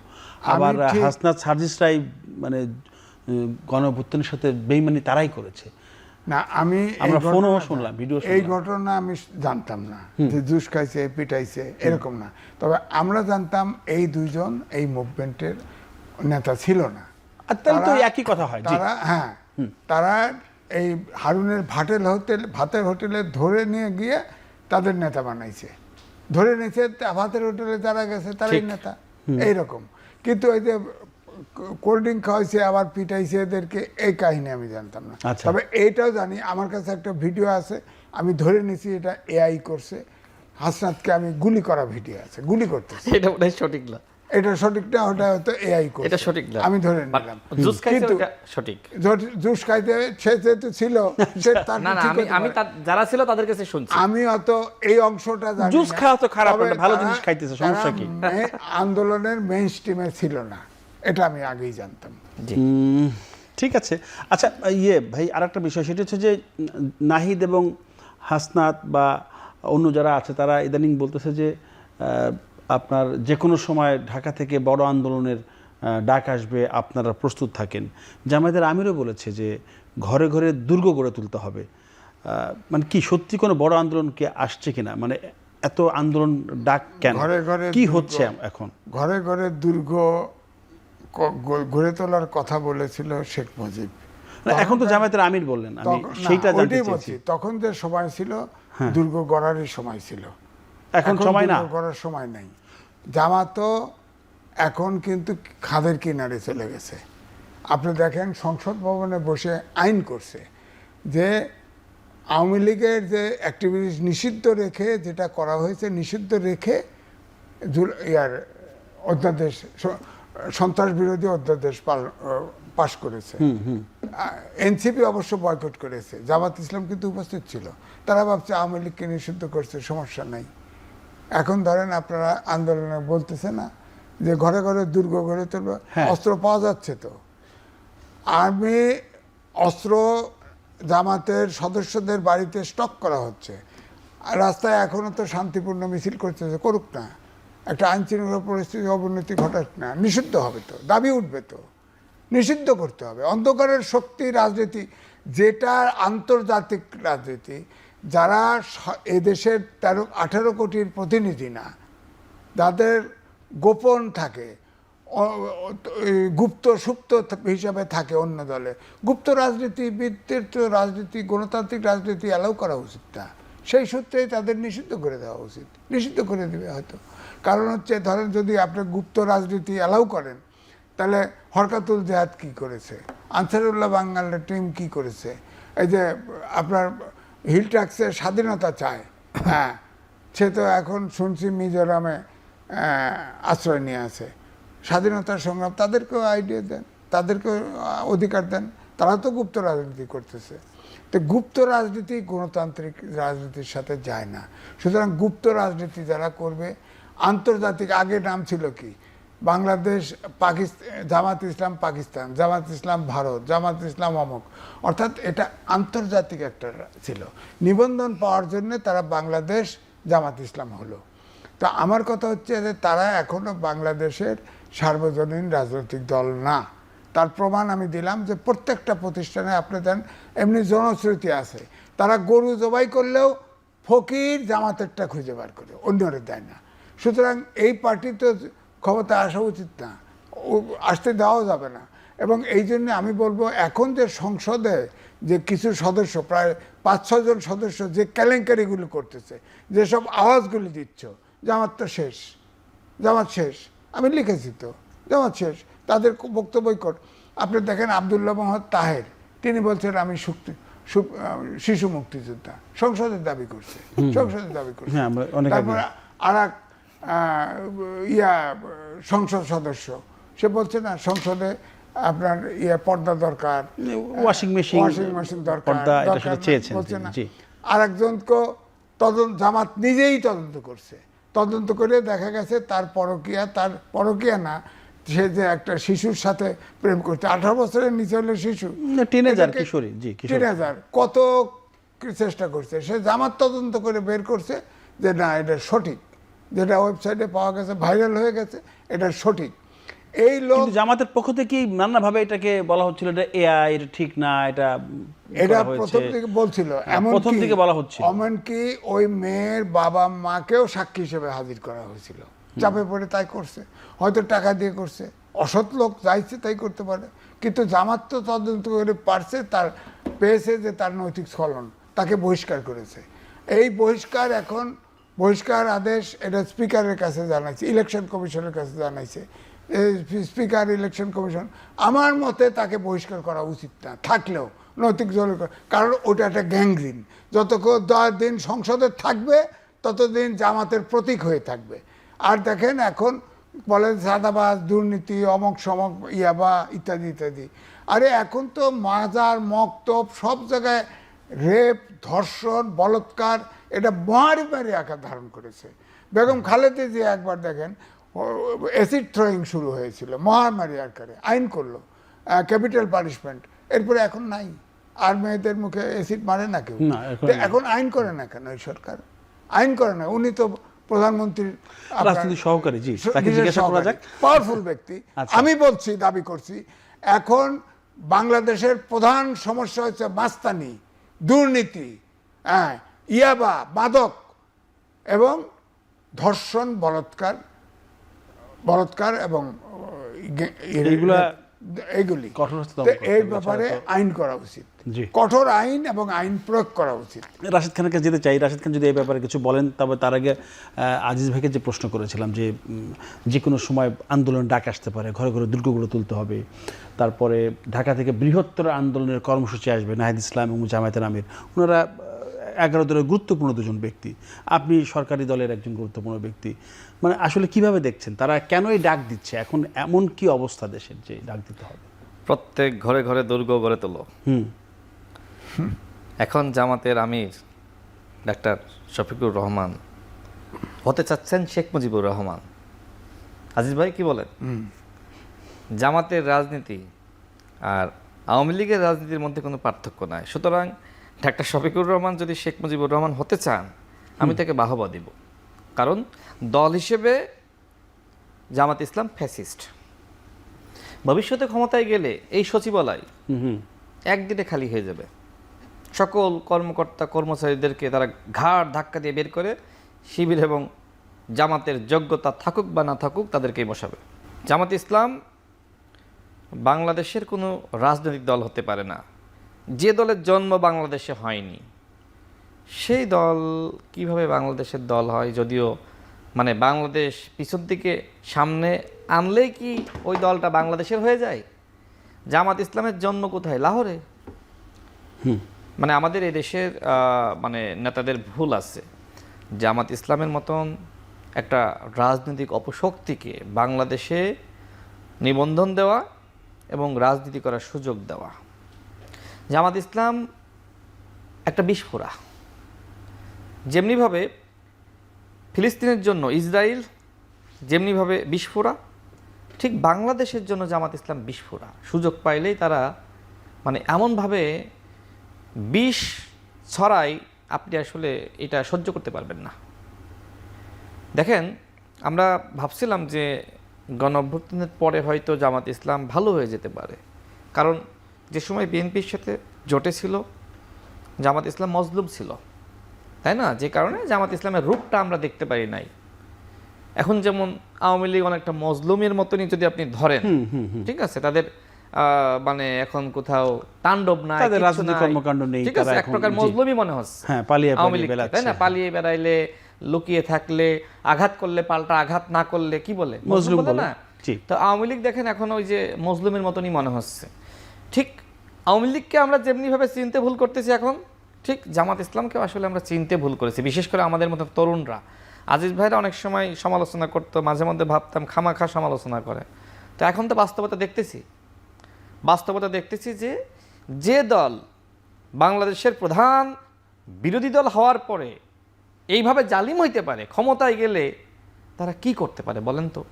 Speaker 1: আবার হাসনাত সার্জিসরাই মানে গণঅভ্যুত্থানের সাথে বেঈমানি তারাই করেছে।
Speaker 2: না,
Speaker 1: আমরা ফোনও শুনলাম, ভিডিও
Speaker 2: এই ঘটনা আমি জানতাম না যে জুস খাইছে পিটাইছে এরকম না। তবে আমরা জানতাম এই দুইজন এই মুভমেন্টের নেতা ছিল না।
Speaker 1: আর তাহলে তো একই কথা হয়।
Speaker 2: তারা হ্যাঁ, তারা এই হারুনের ভাতের হোটেলে ধরে নিয়ে গিয়ে তাদের নেতা বানাইছে, ধরে নিয়েছে ভাতের হোটেলে যারা গেছে তারাই নেতা, এইরকম। কিন্তু এই যে কোল্ড ড্রিঙ্ক খাওয়াইছে আবার পিটাইছে এদেরকে, এই কাহিনী আমি জানতাম না। তবে এইটাও জানি, আমার কাছে একটা ভিডিও আছে, আমি ধরে নিয়েছি এটা এআই করছে। হাসনাতকে আমি গুলি করা ভিডিও আছে, গুলি করতেছে।
Speaker 3: এটা ওটাই সঠিক না,
Speaker 2: এটা সঠিক না, ওটা হয়তো এআই করছে,
Speaker 3: এটা সঠিক না,
Speaker 2: আমি ধরে নিলাম।
Speaker 3: জুস খাইছে ওটা সঠিক।
Speaker 2: জুস খাইতে সে যেহেতু ছিল, সে তার
Speaker 3: না না, আমি যারা ছিল তাদের কাছে শুনছি।
Speaker 2: আমি অত এই অংশটা জানি না।
Speaker 1: জুস খাওয়া তো খারাপ না, ভালো জিনিস খাইতেছে, সমস্যা কি?
Speaker 2: আন্দোলনের মেইন স্ট্রিমে ছিল না, এটা আমি আগেই জানতাম।
Speaker 1: ঠিক আছে। আচ্ছা ভাই, আরেকটা বিষয়, সেটা হচ্ছে যে নাহিদ এবং হাসনাত বা অন্য যারা আছে তারা ইদানিং বলতেছে যে আপনার যে কোনো সময় ঢাকা থেকে বড় আন্দোলনের ডাক আসবে, আপনারা প্রস্তুত থাকেন। জামায়াতের আমিরও বলেছে যে ঘরে ঘরে দুর্গ গড়ে তুলতে হবে। মানে কি সত্যি কোনো বড় আন্দোলন কি আসছে কিনা? মানে এত আন্দোলন ডাক কেন, কি হচ্ছে এখন?
Speaker 2: ঘরে ঘরে দুর্গ গড়ে তোলার কথা বলেছিল শেখ মুজিব।
Speaker 1: এখন তো জামায়াতের আমির বললেন, আমি সেইটা জানতে চাইছি।
Speaker 2: তখন যে সময় ছিল দুর্গ গড়ারই সময় ছিল,
Speaker 1: এখন সময় না,
Speaker 2: গড়ার সময় নাই। জামাতও এখন কিন্তু খাদের কিনারে চলে গেছে। আপনি দেখেন সংসদ ভবনে বসে আইন করছে যে আওয়ামী লীগের যে অ্যাক্টিভিটিস নিষিদ্ধ রেখে, যেটা করা হয়েছে নিষিদ্ধ রেখে অধ্যাদেশ, সন্ত্রাস বিরোধী অধ্যাদেশ পাশ করেছে। এনসিপি অবশ্য বয়কট করেছে, জামাত ইসলাম কিন্তু উপস্থিত ছিল। তারা ভাবছে আওয়ামী লীগকে নিষিদ্ধ করছে, সমস্যা নাই। এখন ধরেন আপনারা আন্দোলনে বলতেছে না যে ঘরে ঘরে দুর্গ গড়ে তুলবে, অস্ত্র পাওয়া যাচ্ছে তো। আর্মি অস্ত্র জামাতের সদস্যদের বাড়িতে স্টক করা হচ্ছে। আর রাস্তায় এখনও তো শান্তিপূর্ণ মিছিল করতেছে, করুক না, একটা আইনশৃঙ্খলা পরিস্থিতির অবনতি ঘটাক না, নিষিদ্ধ হবে তো, দাবি উঠবে তো, নিষিদ্ধ করতে হবে। অন্ধকারের শক্তি রাজনীতি, যেটা আন্তর্জাতিক রাজনীতি, যারা এদেশের 18 কোটির প্রতিনিধি না, যাদের গোপন থাকে, গুপ্ত সুপ্ত হিসাবে থাকে অন্য দলে, গুপ্ত রাজনীতিবিদদের তো রাজনীতি, গণতান্ত্রিক রাজনীতি অ্যালাউ করা উচিত না। সেই সূত্রেই তাদের নিষিদ্ধ করে দেওয়া উচিত, নিষিদ্ধ করে দেবে হয়তো। কারণ হচ্ছে ধরেন যদি আপনি গুপ্ত রাজনীতি অ্যালাউ করেন, তাহলে হরকাতুল জেহাদ কি করেছে, আনসারুল্লাহ বাঙালের টিম কি করেছে, এই যে আপনার হিল ট্যাক্সের স্বাধীনতা চায়, হ্যাঁ, সে তো এখন শুনছি মিজোরামে আশ্রয় নিয়ে আছে। স্বাধীনতার সংগ্রাম, তাদেরকেও আইডিয়া দেন, তাদেরকে অধিকার দেন, তারা তো গুপ্ত রাজনীতি করতেছে। তো গুপ্ত রাজনীতি গণতান্ত্রিক রাজনীতির সাথে যায় না। সুতরাং গুপ্ত রাজনীতি যারা করবে, আন্তর্জাতিক, আগে নাম ছিল কি, বাংলাদেশ পাকিস্তান, জামাত ইসলাম পাকিস্তান, জামাত ইসলাম ভারত, জামাত ইসলাম অমুক, অর্থাৎ এটা আন্তর্জাতিক একটা ছিল। নিবন্ধন পাওয়ার জন্য তারা বাংলাদেশ জামাত ইসলাম হলো। তা আমার কথা হচ্ছে যে তারা এখনো বাংলাদেশের সার্বজনীন রাজনৈতিক দল না। তার প্রমাণ আমি দিলাম যে প্রত্যেকটা প্রতিষ্ঠানে আপনি দেন, এমনি জনশ্রুতি আছে, তারা গরু জবাই করলেও ফকির জামাতেরটা খুঁজে বার করে, অন্যরে দেয় না। সুতরাং এই পার্টি তো ক্ষমতা আসা উচিত না, আসতে দেওয়াও যাবে না। এবং এই জন্য আমি বলবো, এখন যে সংসদে যে কিছু সদস্য, প্রায় 5-6 জন সদস্য যে কেলেঙ্কারিগুলো করতেছে, যেসব আওয়াজগুলি দিচ্ছ, জামাত তো শেষ, জামাত শেষ, আমি লিখেছি তো, জামাত শেষ, তাদের বক্তব্যই কর। আপনি দেখেন আব্দুল্লাহ মোহাম্মদ তাহের, তিনি বলছেন আমি শিশু মুক্তিযোদ্ধা, সংসদের দাবি করছে, সংসদের দাবি করছে। তারপরে আর এক সংসদ সদস্য, সে বলছে না সংসদে আপনার পর্দা দরকার,
Speaker 1: ওয়াশিং
Speaker 2: মেশিন দরকার,
Speaker 1: বলছে
Speaker 2: না। আর একজনকে জামাত নিজেই তদন্ত করছে, তদন্ত করে দেখা গেছে তার পরকীয়া না, সে যে একটা শিশুর সাথে প্রেম করছে, 18 বছরের নিচে হলে শিশু, টিনেজার, কত চেষ্টা করছে, সে জামাত তদন্ত করে বের করছে যে না এটা সঠিক, যেটা ওয়েবসাইটে পাওয়া গেছে, ভাইরাল হয়ে গেছে, এটা সঠিক। এই লোক
Speaker 1: জামাতের পক্ষ থেকে নানাভাবে এটাকে বলা হচ্ছিল এটা এআই, এটা ঠিক না,
Speaker 2: এটা প্রথম থেকে বলছিল,
Speaker 1: প্রথম থেকে বলা হচ্ছিল,
Speaker 2: এমনকি ওই মেয়ের বাবা মাকেও সাক্ষী হিসেবে হাজির করা হয়েছিল, চাপে পড়ে তাই করছে, হয়তো টাকা দিয়ে করছে, অসৎ লোক চাইছে তাই করতে পারে। কিন্তু জামাত তো তদন্ত করে পারছে, তার পেয়েছে যে তার নৈতিক স্খলন, তাকে বহিষ্কার করেছে। এই বহিষ্কার আদেশ এটা স্পিকারের কাছে জানাইছে, ইলেকশন কমিশনের কাছে জানাইছে, স্পিকার ইলেকশন কমিশন। আমার মতে তাকে বহিষ্কার করা উচিত না, থাকলেও নৈতিক জল, কারণ ওটা একটা গ্যাংগ্রিন, যতক্ষণ 10 দিন সংসদে থাকবে ততদিন জামাতের প্রতীক হয়ে থাকবে। আর দেখেন এখন বলে সাদাবাজ, দুর্নীতি, অমক সমক, ইয়াবা ইত্যাদি ইত্যাদি। আরে এখন তো মাজার, মক্তব সব জায়গায় রেপ, ধর্ষণ, বলৎকার, এটা মহামারী আকার ধারণ করেছে। বেগম খালেদা জিয়া একবার দেখেন অ্যাসিড থ্রোয়িং শুরু হয়েছিল মহামারী আকারে, আইন করলো ক্যাপিটাল পানিশমেন্ট, এরপরে এখন নাই। আর মেয়েদের মুখে অ্যাসিড মারে না কেউ, এখন আইন করে না কেন এই সরকার? আইন করে না, উনি তো প্রধানমন্ত্রীর
Speaker 1: সহকারী,
Speaker 2: পাওয়ারফুল ব্যক্তি। আমি বলছি, দাবি করছি, এখন বাংলাদেশের প্রধান সমস্যা হচ্ছে মাস্তানি, দুর্নীতি, ইয়াবা, মাদক এবং ধর্ষণ, বলৎকার এবং এইগুলি। এই ব্যাপারে আইন করা উচিত, কঠোর আইন এবং আইন প্রয়োগ করা উচিত।
Speaker 1: রাশেদ খানের কাছে যেতে চাই, রাশেদ খান যদি এই ব্যাপারে কিছু বলেন। তবে তার আগে আজিজ ভাইকে যে প্রশ্ন করেছিলাম যে কোনো সময় আন্দোলন ডাক আসতে পারে, ঘরে ঘরে দুর্গগুলো তুলতে হবে, তারপরে ঢাকা থেকে বৃহত্তর আন্দোলনের কর্মসূচি আসবে, নাহিদ ইসলাম এবং জামায়াতের আমির, ওনারা 11 দলের গুরুত্বপূর্ণ 2জন ব্যক্তি, আপনি সরকারি দলের একজন গুরুত্বপূর্ণ ব্যক্তি, মানে আসলে কিভাবে দেখছেন তারা কেনই ডাক দিচ্ছে? এখন এমন কি অবস্থা দেশের যে ডাক দিতে হবে?
Speaker 3: প্রত্যেক ঘরে ঘরে দুর্গ গড়ে তোলো। এখন জামাতের আমির ডাক্তার শফিকুর রহমান হতে চাচ্ছেন শেখ মুজিবুর রহমান। আজিজ ভাই কি বলেন? জামাতের রাজনীতি আর আওয়ামী লীগের রাজনীতির মধ্যে কোনো পার্থক্য নাই। সুতরাং ডাক্তার শফিকুর রহমান যদি শেখ মুজিবুর রহমান হতে চান, আমি তাকে বাহবা দিব। কারণ দল হিসেবে জামাত ইসলাম ফ্যাসিস্ট। ভবিষ্যতে ক্ষমতায় গেলে এই সচিবালয় একদিনে খালি হয়ে যাবে। সকল কর্মকর্তা কর্মচারীদেরকে তারা ঘাড় ধাক্কা দিয়ে বের করে শিবির এবং জামাতের যোগ্যতা থাকুক বা না থাকুক তাদেরকেই বসাবে। জামাত ইসলাম বাংলাদেশের কোনো রাজনৈতিক দল হতে পারে না। যে দলের জন্ম বাংলাদেশে হয়নি সেই দল কিভাবে বাংলাদেশের দল হয়? যদিও মানে বাংলাদেশ পিছন দিকে সামনে আনলেই কি ওই দলটা বাংলাদেশের হয়ে যায়? জামাত ইসলামের জন্ম কোথায়? লাহোরে। মানে আমাদের এই দেশের মানে নেতাদের ভুল আছে। জামাত ইসলামের মতন একটা রাজনৈতিক অপশক্তিকে বাংলাদেশে নিবন্ধন দেওয়া এবং রাজনীতি করার সুযোগ দেওয়া। জামাত ইসলাম একটা বিস্ফোরা, যেমনিভাবে ফিলিস্তিনের জন্য ইসরায়েল যেমনিভাবে বিস্ফোরা, ঠিক বাংলাদেশের জন্য জামাত ইসলাম বিস্ফোরা। সুযোগ পাইলেই তারা মানে এমনভাবে বিষ ছড়ায়, আপনি আসলে এটা সহ্য করতে পারবেন না। দেখেন, আমরা ভাবছিলাম যে গণ অভ্যুত্থানের পরে হয়তো জামাত ইসলাম ভালো হয়ে যেতে পারে, কারণ যে সময় বিএনপির সাথে জোটে ছিল জামাত ইসলাম মজলুম ছিল, তাই না? যে কারণে জামাত ইসলামের রূপটা আমরা দেখতে পারি নাই। এখন যেমন আওয়ামী লীগ অনেকটা মজলুমের মতনই যদি আপনি ধরেন, ঠিক আছে, তাদের মানে এখন কোথাও তাণ্ডব নাই,
Speaker 1: তাদের
Speaker 3: কিচ্ছু
Speaker 1: রাজনৈতিক
Speaker 3: নাই,
Speaker 1: কর্মকাণ্ড নেই,
Speaker 3: ঠিক
Speaker 1: তারা
Speaker 3: আছে, এক
Speaker 1: এখন
Speaker 3: প্রকার
Speaker 1: জি।
Speaker 3: মজলুমই মনে হচ্ছে
Speaker 1: হ্যাঁ, পালিয়ে
Speaker 3: আওয়ামী
Speaker 1: পালিয়ে
Speaker 3: লীগ,
Speaker 1: বেড়াচ্ছে।
Speaker 3: তাই না? পালিয়ে বেড়াইলে, লুকিয়ে থাকলে, আঘাত করলে পাল্টা আঘাত না করলে কি বলে?
Speaker 1: মজলুম
Speaker 3: বলে
Speaker 1: বলে।
Speaker 3: না?
Speaker 1: জি।
Speaker 3: তো আওয়ামী লীগ দেখেন এখন ওই যে মজলুমের মতনই মনে হচ্ছে। ঠিক আওয়ামী লীগকে আমরা যেমনিভাবে চিনতে ভুল করতেছি এখন, ঠিক জামাত ইসলামকেও আসলে আমরা চিনতে ভুল করেছি, বিশেষ করে আমাদের মতো তরুণরা। আজিজ ভাইরা অনেক সময় সমালোচনা করতো, মাঝে মধ্যে ভাবতাম খামাখা সমালোচনা করে। তো এখন তো বাস্তবতা দেখতেছি যে দল বাংলাদেশের প্রধান বিরোধী দল হওয়ার পরে এইভাবে জালিম হইতে পারে, ক্ষমতায় গেলে তারা কি করতে পারে বলেন তো?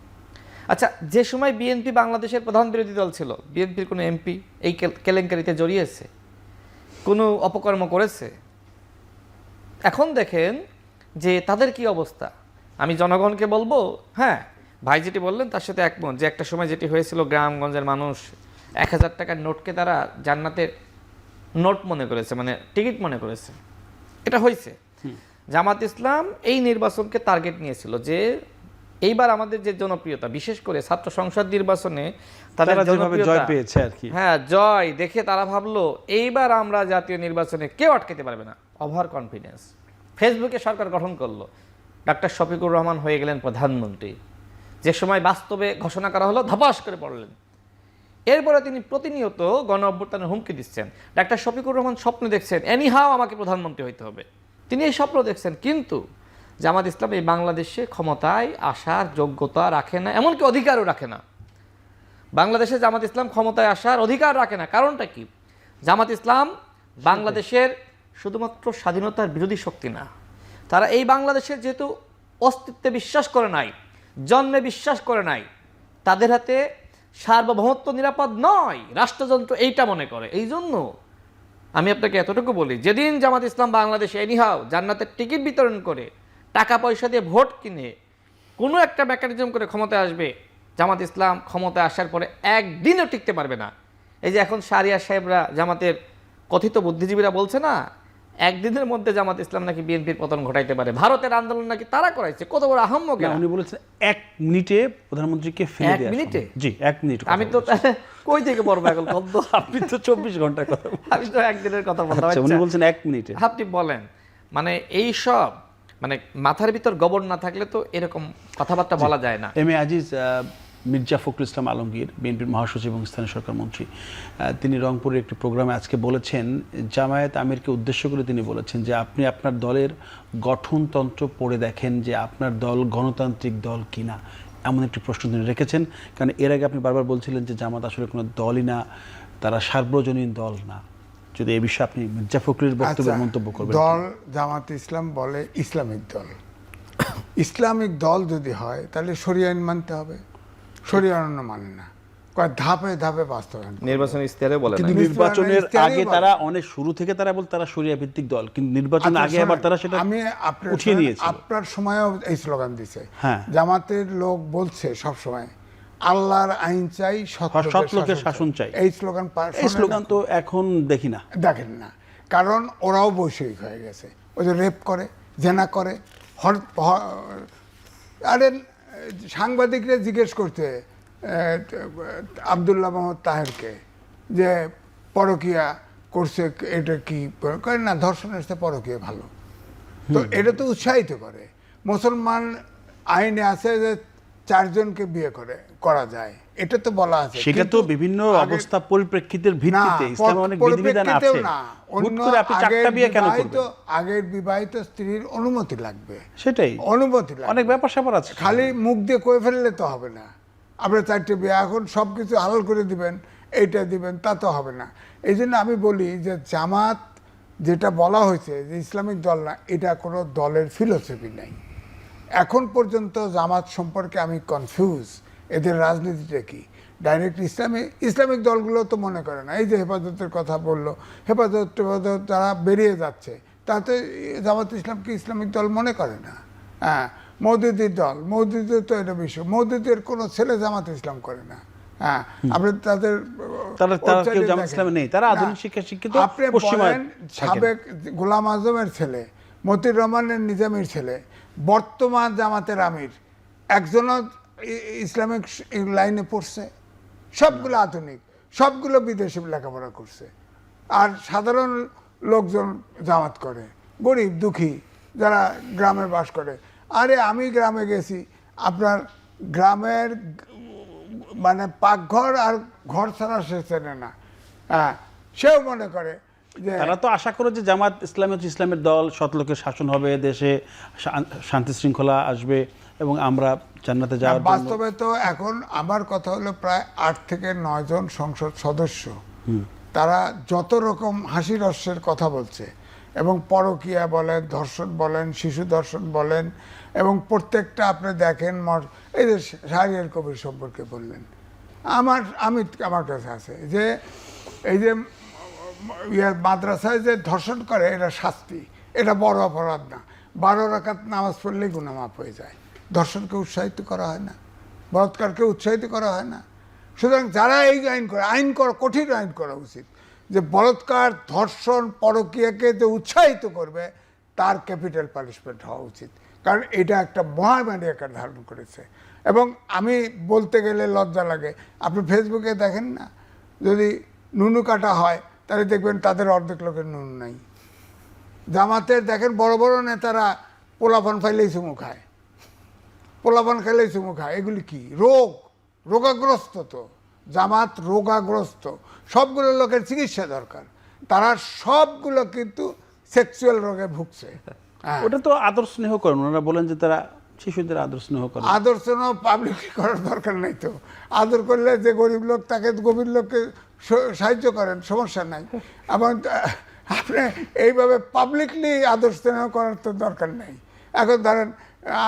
Speaker 3: আচ্ছা, যে সময় বিএনপি বাংলাদেশের প্রধান বিরোধী দল ছিল, বিএনপির কোনো এমপি এই কেলেঙ্কারিতে জড়িয়েছে, কোনো অপকর্ম করেছে? এখন দেখেন যে তাদের কি অবস্থা। আমি জনগণকে বলবো, হ্যাঁ ভাই যেটি বললেন তার সাথে একমত, যে একটা সময় যেটি হয়েছিল গ্রামগঞ্জের মানুষ 1000 টাকার নোটকে তারা জান্নাতের নোট মনে করেছে, মানে টিকিট মনে করেছে। এটা হয়েছে। জামাত ইসলাম এই নির্বাচনকে টার্গেট নিয়েছিল যে এইবার আমাদের যে জনপ্রিয়তা, বিশেষ করে ছাত্র সংসদ নির্বাচনে তাদের
Speaker 1: তারা যেভাবে
Speaker 3: জনপ্রিয়তা,
Speaker 1: জয় পেয়েছে আর কি।
Speaker 3: হ্যাঁ, জয় দেখে তারা ভাবলো এইবার আমরা জাতীয় নির্বাচনে কেউ আটকাতে পারবে না। Over confidence. ফেসবুকে সরকার গঠন করলো, ডক্টর শফিকুর রহমান হয়ে গেলেন প্রধানমন্ত্রী। যে সময় বাস্তবে ঘোষণা করা হলো, ধপাস করে পড়লেন। এরপরে তিনি প্রতিনিয়ত গণ অভ্যুত্থানের হুমকি দিচ্ছেন। ডাক্তার শফিকুর রহমান স্বপ্ন দেখছেন এনিহাও আমাকে প্রধানমন্ত্রী হইতে হবে, তিনি এই স্বপ্ন দেখছেন। কিন্তু জামাত ইসলাম এই বাংলাদেশে ক্ষমতায় আসার যোগ্যতা রাখে না, এমনকি অধিকারও রাখে না। বাংলাদেশে জামাত ইসলাম ক্ষমতায় আসার অধিকার রাখে না। কারণটা কি? জামাত ইসলাম বাংলাদেশের শুধুমাত্র স্বাধীনতার বিরোধী শক্তি না, তারা এই বাংলাদেশের যেহেতু অস্তিত্বে বিশ্বাস করে নাই, জন্মে বিশ্বাস করে নাই, তাদের হাতে সার্বভৌমত্ব নিরাপদ নয়, রাষ্ট্রযন্ত্র এইটা মনে করে। এই জন্য আমি আপনাকে এতটুকু বলি, যেদিন জামাত ইসলাম বাংলাদেশে এনিহাও জান্নাতের টিকিট বিতরণ করে, টাকা পয়সা দিয়ে ভোট কিনে, কোনো একটা মেকানিজম করে ক্ষমতায় আসবে, জামাত ইসলাম ক্ষমতায় আসার পরে একদিনও টিকতে পারবে না। এই যে এখন শাহরিয়ার সাহেবরা, জামাতের কথিত বুদ্ধিজীবীরা বলছে না, একদিনের মধ্যে জামাত ইসলাম নাকি বিএনপির পতন ঘটাইতে পারে। ভারতের আন্দোলন নাকি তারা করাইছে। কত বড় আহম্মক!
Speaker 1: না, উনি বলেছেন 1 মিনিটে প্রধানমন্ত্রীকে ফেলে
Speaker 3: 1
Speaker 1: দেয়া
Speaker 3: মিনিটে?
Speaker 1: সম্ভব। জি, 1 মিনিট।
Speaker 3: আমি তো কই থেকে পড়বো এখন কত?
Speaker 1: আপনি তো 24 ঘন্টার কথা বলছেন।
Speaker 3: আমি তো একদিনের কথা বলতে
Speaker 1: আচ্ছা, উনি
Speaker 3: পারছি।
Speaker 1: বলছেন 1 মিনিটে।
Speaker 3: আপনি বলেন, মানে এই সব মানে মাথার ভিতর গোবর না থাকলে তো এরকম কথাবার্তা বলা যায় না।
Speaker 1: এম এ আজিজ মির্জা ফখরুল ইসলাম আলমগীর, বিএনপির মহাসচিব এবং স্থানীয় সরকার মন্ত্রী, তিনি রংপুরের একটি প্রোগ্রামে আজকে বলেছেন, জামায়াত আমিরকে উদ্দেশ্য করে তিনি বলেছেন যে আপনি আপনার দলের গঠনতন্ত্র পড়ে দেখেন যে আপনার দল গণতান্ত্রিক দল কিনা, এমন একটি প্রশ্ন তিনি রেখেছেন। কারণ এর আগে আপনি বারবার বলছিলেন যে জামাত আসলে কোনো দলই না, তারা সার্বজনীন দল না। যদি এই বিষয়ে আপনি মির্জা ফখরুলের বক্তব্যের মন্তব্য করবেন।
Speaker 2: দল জামাত ইসলাম বলে ইসলামিক দল। ইসলামিক দল যদি হয় তাহলে শরিয়া আইন মানতে হবে, শরিয়া আইন মানে না, কয় ধাপে ধাপে বাস্তবায়ন।
Speaker 3: নির্বাচন ইস্তেহারে বলে
Speaker 1: কিন্তু
Speaker 3: না।
Speaker 1: নির্বাচনের
Speaker 2: ইস্তেহারই
Speaker 1: আগে
Speaker 2: বলে।
Speaker 1: তারা অনেক শুরু থেকে তারা বল তারা শরিয়া ভিত্তিক দল, কিন্তু নির্বাচনের আগে আবার তারা সেটা
Speaker 2: আমি আপনার
Speaker 1: উঠিয়ে নিয়েছিল।
Speaker 2: আপনার সময়ও এই স্লোগান দিছে।
Speaker 1: হ্যাঁ।
Speaker 2: জামাতের লোক বলছে সব সময় আল্লাহর আইন চাই, সৎ
Speaker 1: লোকের শাসন চাই।
Speaker 2: এই স্লোগান
Speaker 1: এই স্লোগান তো এখন দেখি না,
Speaker 2: দেখেন না, কারণ ওরাও বৈষয়িক হয়ে গেছে। ওই যে রেপ করে, জেনা করে, আরে সাংবাদিকরা জিজ্ঞেস করতে আব্দুল্লাহ মোহাম্মদ তাহেরকে যে পরকিয়া করছে, এটা কি করে? না, ধর্ষণের সাথে পরকিয়া ভালো। তো এটা তো উৎসাহিত করে। মুসলমান আইনে আছে যে 4 জনকে বিয়ে করা যায়, এটা তো বলা আছে।
Speaker 1: সেটা তো বিভিন্ন অবস্থা পরিপ্রেক্ষিতের ভিত্তিতে ইসলামে অনেক বিধিবিধান আছে। হুট করে আপনি 4টা বিয়ে কেন করবেন?
Speaker 2: আগের বিবাহিত স্ত্রীর অনুমতি লাগবে,
Speaker 1: সেটাই,
Speaker 2: অনুমতি লাগবে।
Speaker 1: অনেক ব্যাপার স্যাপার আছে।
Speaker 2: খালি মুখ দিয়ে কয়ে ফেললে তো হবে না। আপনার 4টে বিয়ে, এখন সবকিছু হালাল করে দিবেন, এইটা দিবেন, তা তো হবে না। এই জন্য আমি বলি যে জামাত যেটা বলা হয়েছে যে ইসলামিক দল না, এটা কোনো দলের ফিলোসফি নাই। এখন পর্যন্ত জামাত সম্পর্কে আমি কনফিউজ, এদের রাজনীতিটা কি। ডাইরেক্ট ইসলামিক দলগুলো তো মনে করে না। এই যে হেফাজতের কথা বললো, হেফাজত যারা বেরিয়ে যাচ্ছে, তাতে জামাত ইসলামকে ইসলামিক দল মনে করে না। হ্যাঁ, মওদুদির দল, মওদুদির তো এটা বিষয়, মওদুদের কোনো ছেলে জামাত ইসলাম করে না। হ্যাঁ, আপনি তাদের
Speaker 1: কেউ জামাত ইসলামে নেই, তারা আধুনিক শিক্ষা শিক্ষিত।
Speaker 2: আপনি বলেন সাবেক গোলাম আজমের ছেলে, মতিউর রহমানের নিজামীর ছেলে, বর্তমান জামাতের আমির, একজনও ইসলামিক লাইনে পড়ছে? সবগুলো আধুনিক, সবগুলো বিদেশে লেখাপড়া করছে। আর সাধারণ লোকজন জামাত করে, গরিব দুঃখী যারা গ্রামে বাস করে। আরে আমি গ্রামে গেছি, আপনার গ্রামের মানে পাকঘর আর ঘর ছাড়া সে চেনে না। হ্যাঁ, সেও মনে করে যে
Speaker 1: তারা তো আশা করে যে জামাত ইসলামী হচ্ছে ইসলামের দল, সৎ লোকের শাসন হবে, দেশে শান্তি শৃঙ্খলা আসবে এবং আমরা জান্নাতে যাওয়ার জন্য।
Speaker 2: বাস্তবে তো এখন আমার কথা হলো প্রায় 8 থেকে 9 জন সংসদ সদস্য, তারা যত রকম হাসি রস্যের কথা বলছে, এবং পরকীয়া বলেন, ধর্ষণ বলেন, শিশু ধর্ষণ বলেন, এবং প্রত্যেকটা আপনি দেখেন, এই যে শাহরিয়ার কবির সম্পর্কে বললেন, আমার কাছে আছে যে এই যে মাদ্রাসায় যে ধর্ষণ করে, এটা শাস্তি, এটা বড় অপরাধ না। 12 রাকাত নামাজ পড়লেই গুনাহ মাফ হয়ে যায়। ধর্ষণকে উৎসাহিত করা হয় না, বলাৎকারকে উৎসাহিত করা হয় না। সুতরাং যারা এই আইন করা কঠিন আইন করা উচিত, যে বলাৎকার, ধর্ষণ, পরকীয়াকে যে উৎসাহিত করবে, তার ক্যাপিটাল পানিশমেন্ট হওয়া উচিত। কারণ এটা একটা মহামারী আকার ধারণ করেছে। এবং আমি বলতে গেলে লজ্জা লাগে, আপনি ফেসবুকে দেখেন না, যদি নুনু কাটা হয় তাহলে দেখবেন তাদের অর্ধেক লোকের নুন নাই। জামাতের দেখেন বড় বড় নেতারা পোলাপান ফাইলেই চুমু খায়, পোলাপান খাইলেই চুমু খায়। এগুলি কি রোগাগ্রস্ত? তো জামাত রোগাগ্রস্ত, সবগুলো লোকের চিকিৎসা দরকার। তারা সবগুলো কিন্তু সেক্সুয়াল রোগে ভুগছে।
Speaker 1: ওটা তো আদর স্নেহ করেন, ওনারা বলেন যে তারা শিশুদের আদর স্নেহ করে।
Speaker 2: আদর স্নেহ পাবলিকলি করার দরকার নাই তো। আদর করলে যে গরিব লোক, তাকে গরিব লোককে সাহায্য করেন, সমস্যা নাই। এবং আপনি এইভাবে পাবলিকলি আদর স্নেহ করার তো দরকার নেই। এখন ধরেন,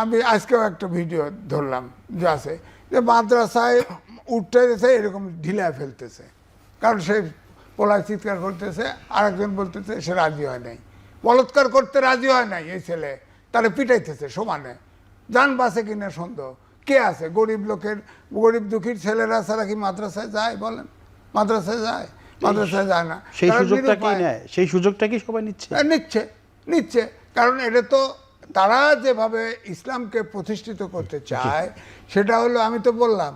Speaker 2: আমি আজকেও একটা ভিডিও ধরলাম যে আছে, যে মাদ্রাসায় উঠতে গেছে এরকম ঢিলায় ফেলতেছে, কারণ সে পোলায় চিৎকার করতেছে, আরেকজন বলতেছে সে রাজি হয় নাই, বলৎকার করতে রাজি হয় নাই এই ছেলে, তারা পিটাইতেছে সমানে। যান বাসে কিনা সন্দেহ, কে আছে? গরিব দুঃখীর ছেলেরা ছাড়া কি মাদ্রাসায় যায়? বলেন, মাদ্রাসায় যায়? মাদ্রাসায় যায় না।
Speaker 1: সেই সুযোগটা কি নেয়? সেই সুযোগটা কি সবাই নিচ্ছে?
Speaker 2: নিচ্ছে। কারণ এটা তো তারা যেভাবে ইসলামকে প্রতিষ্ঠিত করতে চায়, সেটা হলো, আমি তো বললাম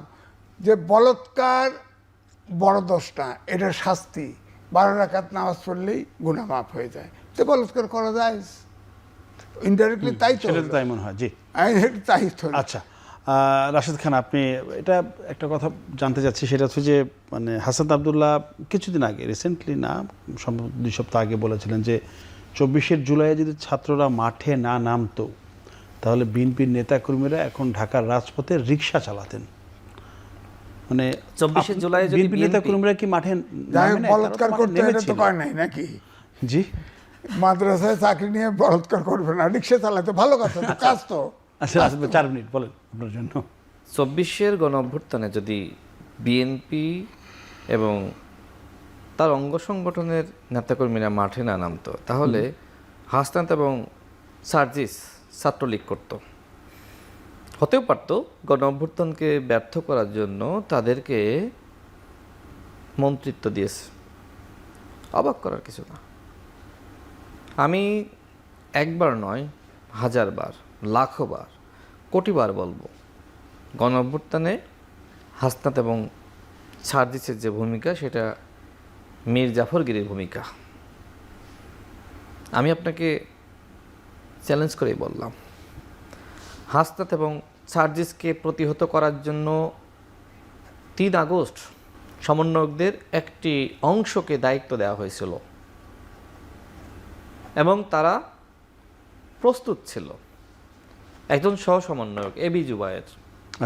Speaker 2: যে বলৎকার বড় দোষ না, এটা শাস্তি। 12 রাকাত নামাজ পড়লেই গুনাহ মাফ হয়ে যায়। তো বলৎকার করা যায় ইনডাইরেক্টলি, তাই তো
Speaker 1: তাই মনে হয়। জি,
Speaker 2: তাই তো।
Speaker 1: আচ্ছা, রাশেদ খান, আপনি এটা একটা কথা জানতে চাচ্ছি, সেটা হচ্ছে যে মানে হাসান আবদুল্লাহ কিছুদিন আগে, রিসেন্টলি না, সম্ভবত 2 সপ্তাহ আগে বলেছিলেন যে 24শে জুলাইয়ে যদি ছাত্ররা মাঠে না নামতো, তাহলে বিএনপির নেতাকর্মীরা এখন ঢাকার রাজপথে রিক্সা চালাতেন। মানে
Speaker 3: 24শে জুলাই যদি
Speaker 1: বিএনপি নেতাকর্মীরা কি মাঠে
Speaker 2: বলৎকার করতে তো করে নাই নাকি?
Speaker 1: জি,
Speaker 2: মাদ্রাসায় চাকরি নিয়ে বলৎকার করবে না, রিক্সা চালাতে, ভালো কথা, কাজ তো।
Speaker 1: আচ্ছা, 4 মিনিট বলেন আপনার জন্য।
Speaker 3: 24-এর গণ অভ্যুত্থানে যদি বিএনপি এবং তার অঙ্গ সংগঠনের নেতাকর্মীরা মাঠে না নামতো, তাহলে হাসনাত এবং সার্জিস ছাত্রলীগ করত। হতেও পারত গণ অভ্যুত্থানকে ব্যর্থ করার জন্য তাদেরকে মন্ত্রিত্ব দিয়েছে। অবাক করার কিছু না। আমি একবার নয়, 1000 বার, লাখো বার, কোটি বার বলবো, গণ অভ্যুত্থানে হাসনাত এবং সার্জিসের যে ভূমিকা, সেটা মীর জাফরগিরির ভূমিকা। আমি আপনাকে চ্যালেঞ্জ করেই বললাম, হাসনাত এবং সার্জিসকে প্রতিহত করার জন্য 3 আগস্ট সমন্বয়কদের একটি অংশকে দায়িত্ব দেওয়া হয়েছিল এবং তারা প্রস্তুত ছিল। একজন সহ সমন্বয়ক এবি জুবায়ের,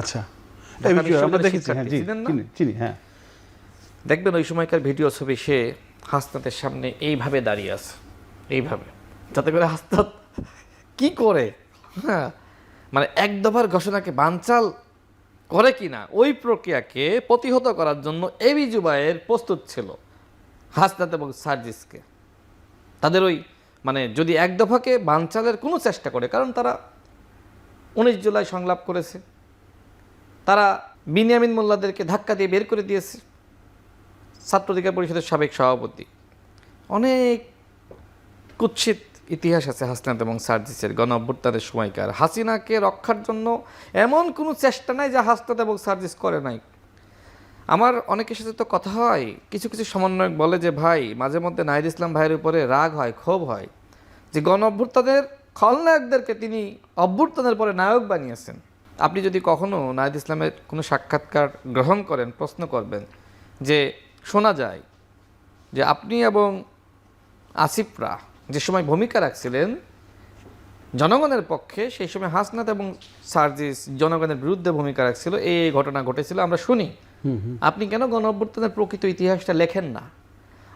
Speaker 1: আচ্ছা,
Speaker 3: ঢাকা বিশ্ববিদ্যালয়ের
Speaker 1: আমরা দেখেছি,
Speaker 3: শিক্ষার্থী,
Speaker 1: জি,
Speaker 3: চিনেন না?
Speaker 1: চিনি, হ্যাঁ।
Speaker 3: দেখবেন ওই সময়কার ভিডিও ছবি সে হাসনাতের সামনে এইভাবে দাঁড়িয়ে আছে, এইভাবে, যাতে করে হাসনাত কি করে, হ্যাঁ, মানে এক দফার ঘোষণাকে বানচাল করে কিনা ওই প্রক্রিয়াকে প্রতিহত করার জন্য এবি জুবায়ের প্রস্তুত ছিল হাসনাত এবং সার্জিসকে। তাদের ওই মানে যদি এক দফাকে বানচালের কোনো চেষ্টা করে, কারণ তারা 19 জুলাই সংলাপ করেছে, তারা বিনিয়ামিন মোল্লাদেরকে ধাক্কা দিয়ে বের করে দিয়েছে, ছাত্র অধিকার পরিষদের সাবেক সভাপতি। অনেক কুৎসিত ইতিহাস আছে হাসনাত এবং সার্জিসের গণ অভ্যুত্থানের সময়কার। হাসিনাকে রক্ষার জন্য এমন কোনো চেষ্টা নাই যা হাসনাত এবং সার্জিস করে নাই। আমার অনেকের সাথে তো কথা হয়, কিছু কিছু সমন্বয়ক বলে যে ভাই মাঝে মধ্যে নাহিদ ইসলাম ভাইয়ের উপরে রাগ হয়, ক্ষোভ হয় যে গণ অভ্যুত্থানের খলনায়কদেরকে তিনি অভ্যুত্থানের পরে নায়ক বানিয়েছেন। আপনি যদি কখনো নাহিদ ইসলামের কোনো সাক্ষাৎকার গ্রহণ করেন, প্রশ্ন করবেন যে শোনা যায় যে আপনি এবং আসিফরা যে সময় ভূমিকা রাখছিলেন জনগণের পক্ষে, সেই সময় হাসনাত এবং সার্জিস জনগণের বিরুদ্ধে ভূমিকা রাখছিল, এই ঘটনা ঘটেছিল আমরা শুনি। আপনি কেন গণ অভ্যুত্থানের প্রকৃত ইতিহাসটা লেখেন না?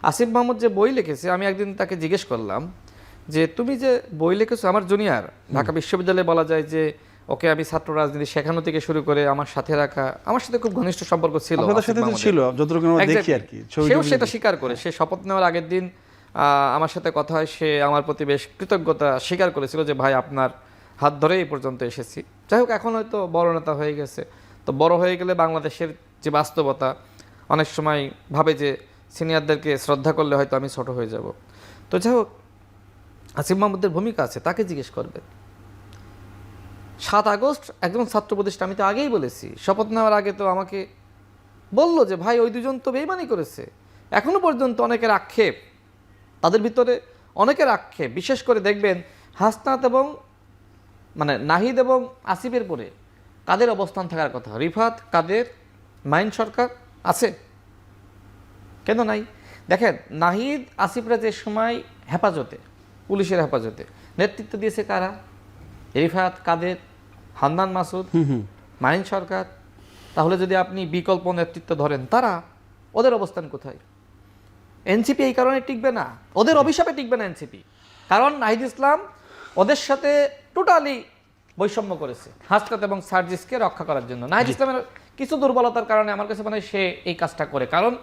Speaker 3: আসিফ মাহমুদ যে বই লিখেছে, আমি একদিন তাকে জিজ্ঞেস করলাম যে তুমি যে বই লিখেছো, আমার জুনিয়র, ঢাকা বিশ্ববিদ্যালয়ে বলা যায় যে ওকে আমি ছাত্র রাজনীতি শেখানো থেকে শুরু করে আমার সাথে রাখা, আমার সাথে খুব ঘনিষ্ঠ সম্পর্ক ছিল।
Speaker 1: আপনাদের সাথে তো ছিল, যতটুকু আমরা দেখি আর কি,
Speaker 3: সেও সেটা স্বীকার করে। সে শপথ নেওয়ার আগের দিন আমার সাথে কথা হয়, সে আমার প্রতি বেশ কৃতজ্ঞতা স্বীকার করেছিল যে ভাই আপনার হাত ধরে এই পর্যন্ত এসেছি। যাই হোক, এখন হয়তো বড় নেতা হয়ে গেছে, তো বড় হয়ে গেলে বাংলাদেশের যে বাস্তবতা, অনেক সময় ভাবে যে সিনিয়রদেরকে শ্রদ্ধা করলে হয়তো আমি ছোট হয়ে যাব। তো যাই হোক, আসিফ মাহমুদের ভূমিকা আছে, তাকে জিজ্ঞেস করবেন। 7 আগস্ট একজন ছাত্র প্রতিষ্ঠা, আমি তো আগেই বলেছি, শপথ নেওয়ার আগে তো আমাকে বললো যে ভাই ওই দুজন তো বেইমানি করেছে। এখনো পর্যন্ত অনেকের আক্ষেপ, তাদের ভিতরে অনেকের আক্ষেপ, বিশেষ করে দেখবেন হাসনাত এবং মানে নাহিদ এবং আসিফের পরে কাদের অবস্থান থাকার কথা? রিফাত, কাদের, মাইন সরকার আছে, কেন নাই? দেখেন নাহিদ আসিফরা যে সময় হেফাজতে, পুলিশের হেফাজতে, নেতৃত্ব দিয়েছে কারা? রিফাত, কাদের, হান্নান মাসুদ, মাইন সরকার। তাহলে যদি আপনি বিকল্প নেতৃত্ব ধরেন, তারা, ওদের অবস্থান কোথায়? এনসিপি এই কারণে টিকবে না, ওদের অভিশাপে টিকবে না এনসিপি, কারণ নাহিদ ইসলাম ওদের সাথে টোটালি বৈষম্য করেছে হাসনাত এবং সার্জিসকে রক্ষা করার জন্য। নাহিদ ইসলামের কিছু দুর্বলতার কারণে আমার কাছে মনে হয় সে এই কাজটা করে, কারণ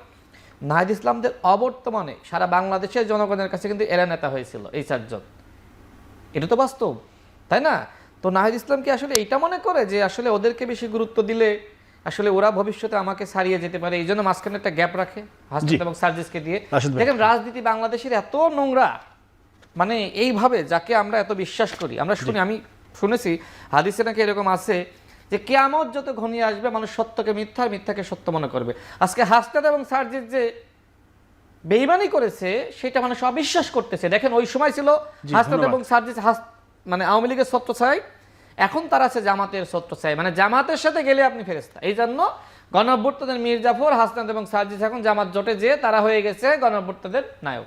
Speaker 3: নাহিদ ইসলামদের অবর্তমানে সারা বাংলাদেশের জনগণের কাছে কিন্তু এরা নেতা হয়েছিল এই 4 জন, এটা তো বাস্তব, তাই না? তো নাহিদ ইসলাম কি আসলে এইটা মনে করে যে আসলে ওদেরকে বেশি গুরুত্ব দিলে আসলে ওরা ভবিষ্যতে আমাকে ছাড়িয়ে যেতে পারে, এই জন্য মাঝখানে একটা গ্যাপ রাখে হাসনাত এবং সার্জিসকে দিয়ে? দেখেন রাজনীতি বাংলাদেশের এত নোংরা, মানে এইভাবে যাকে আমরা এত বিশ্বাস করি, আমরা শুনি, আমি শুনেছি হাদিসে নাকি এরকম আছে যে কিয়ামত যত ঘনিয়ে আসবে মানুষ সত্যকে মিথ্যা আর মিথ্যাকে সত্য মনে করবে। আজকে হাসনাত এবং সার্জিস যে বেইমানি করেছে সেটা মানুষ অবিশ্বাস করতেছে। দেখেন ওই সময় ছিল হাসনাত এবং সার্জিস মানে আওয়ামী লীগের ছত্রছায়ায়, এখন তারা আছে জামাতের ছত্রছায়ায়, মানে জামাতের সাথে গেলে আপনি ফেরেশতা। এই জন্য গণ অভ্যুত্থানের মীর জাফর, হাসনাত এবং সার্জিস এখন জামাত জোটে যেয়ে তারা হয়ে গেছে গণ অভ্যুত্থানের নায়ক।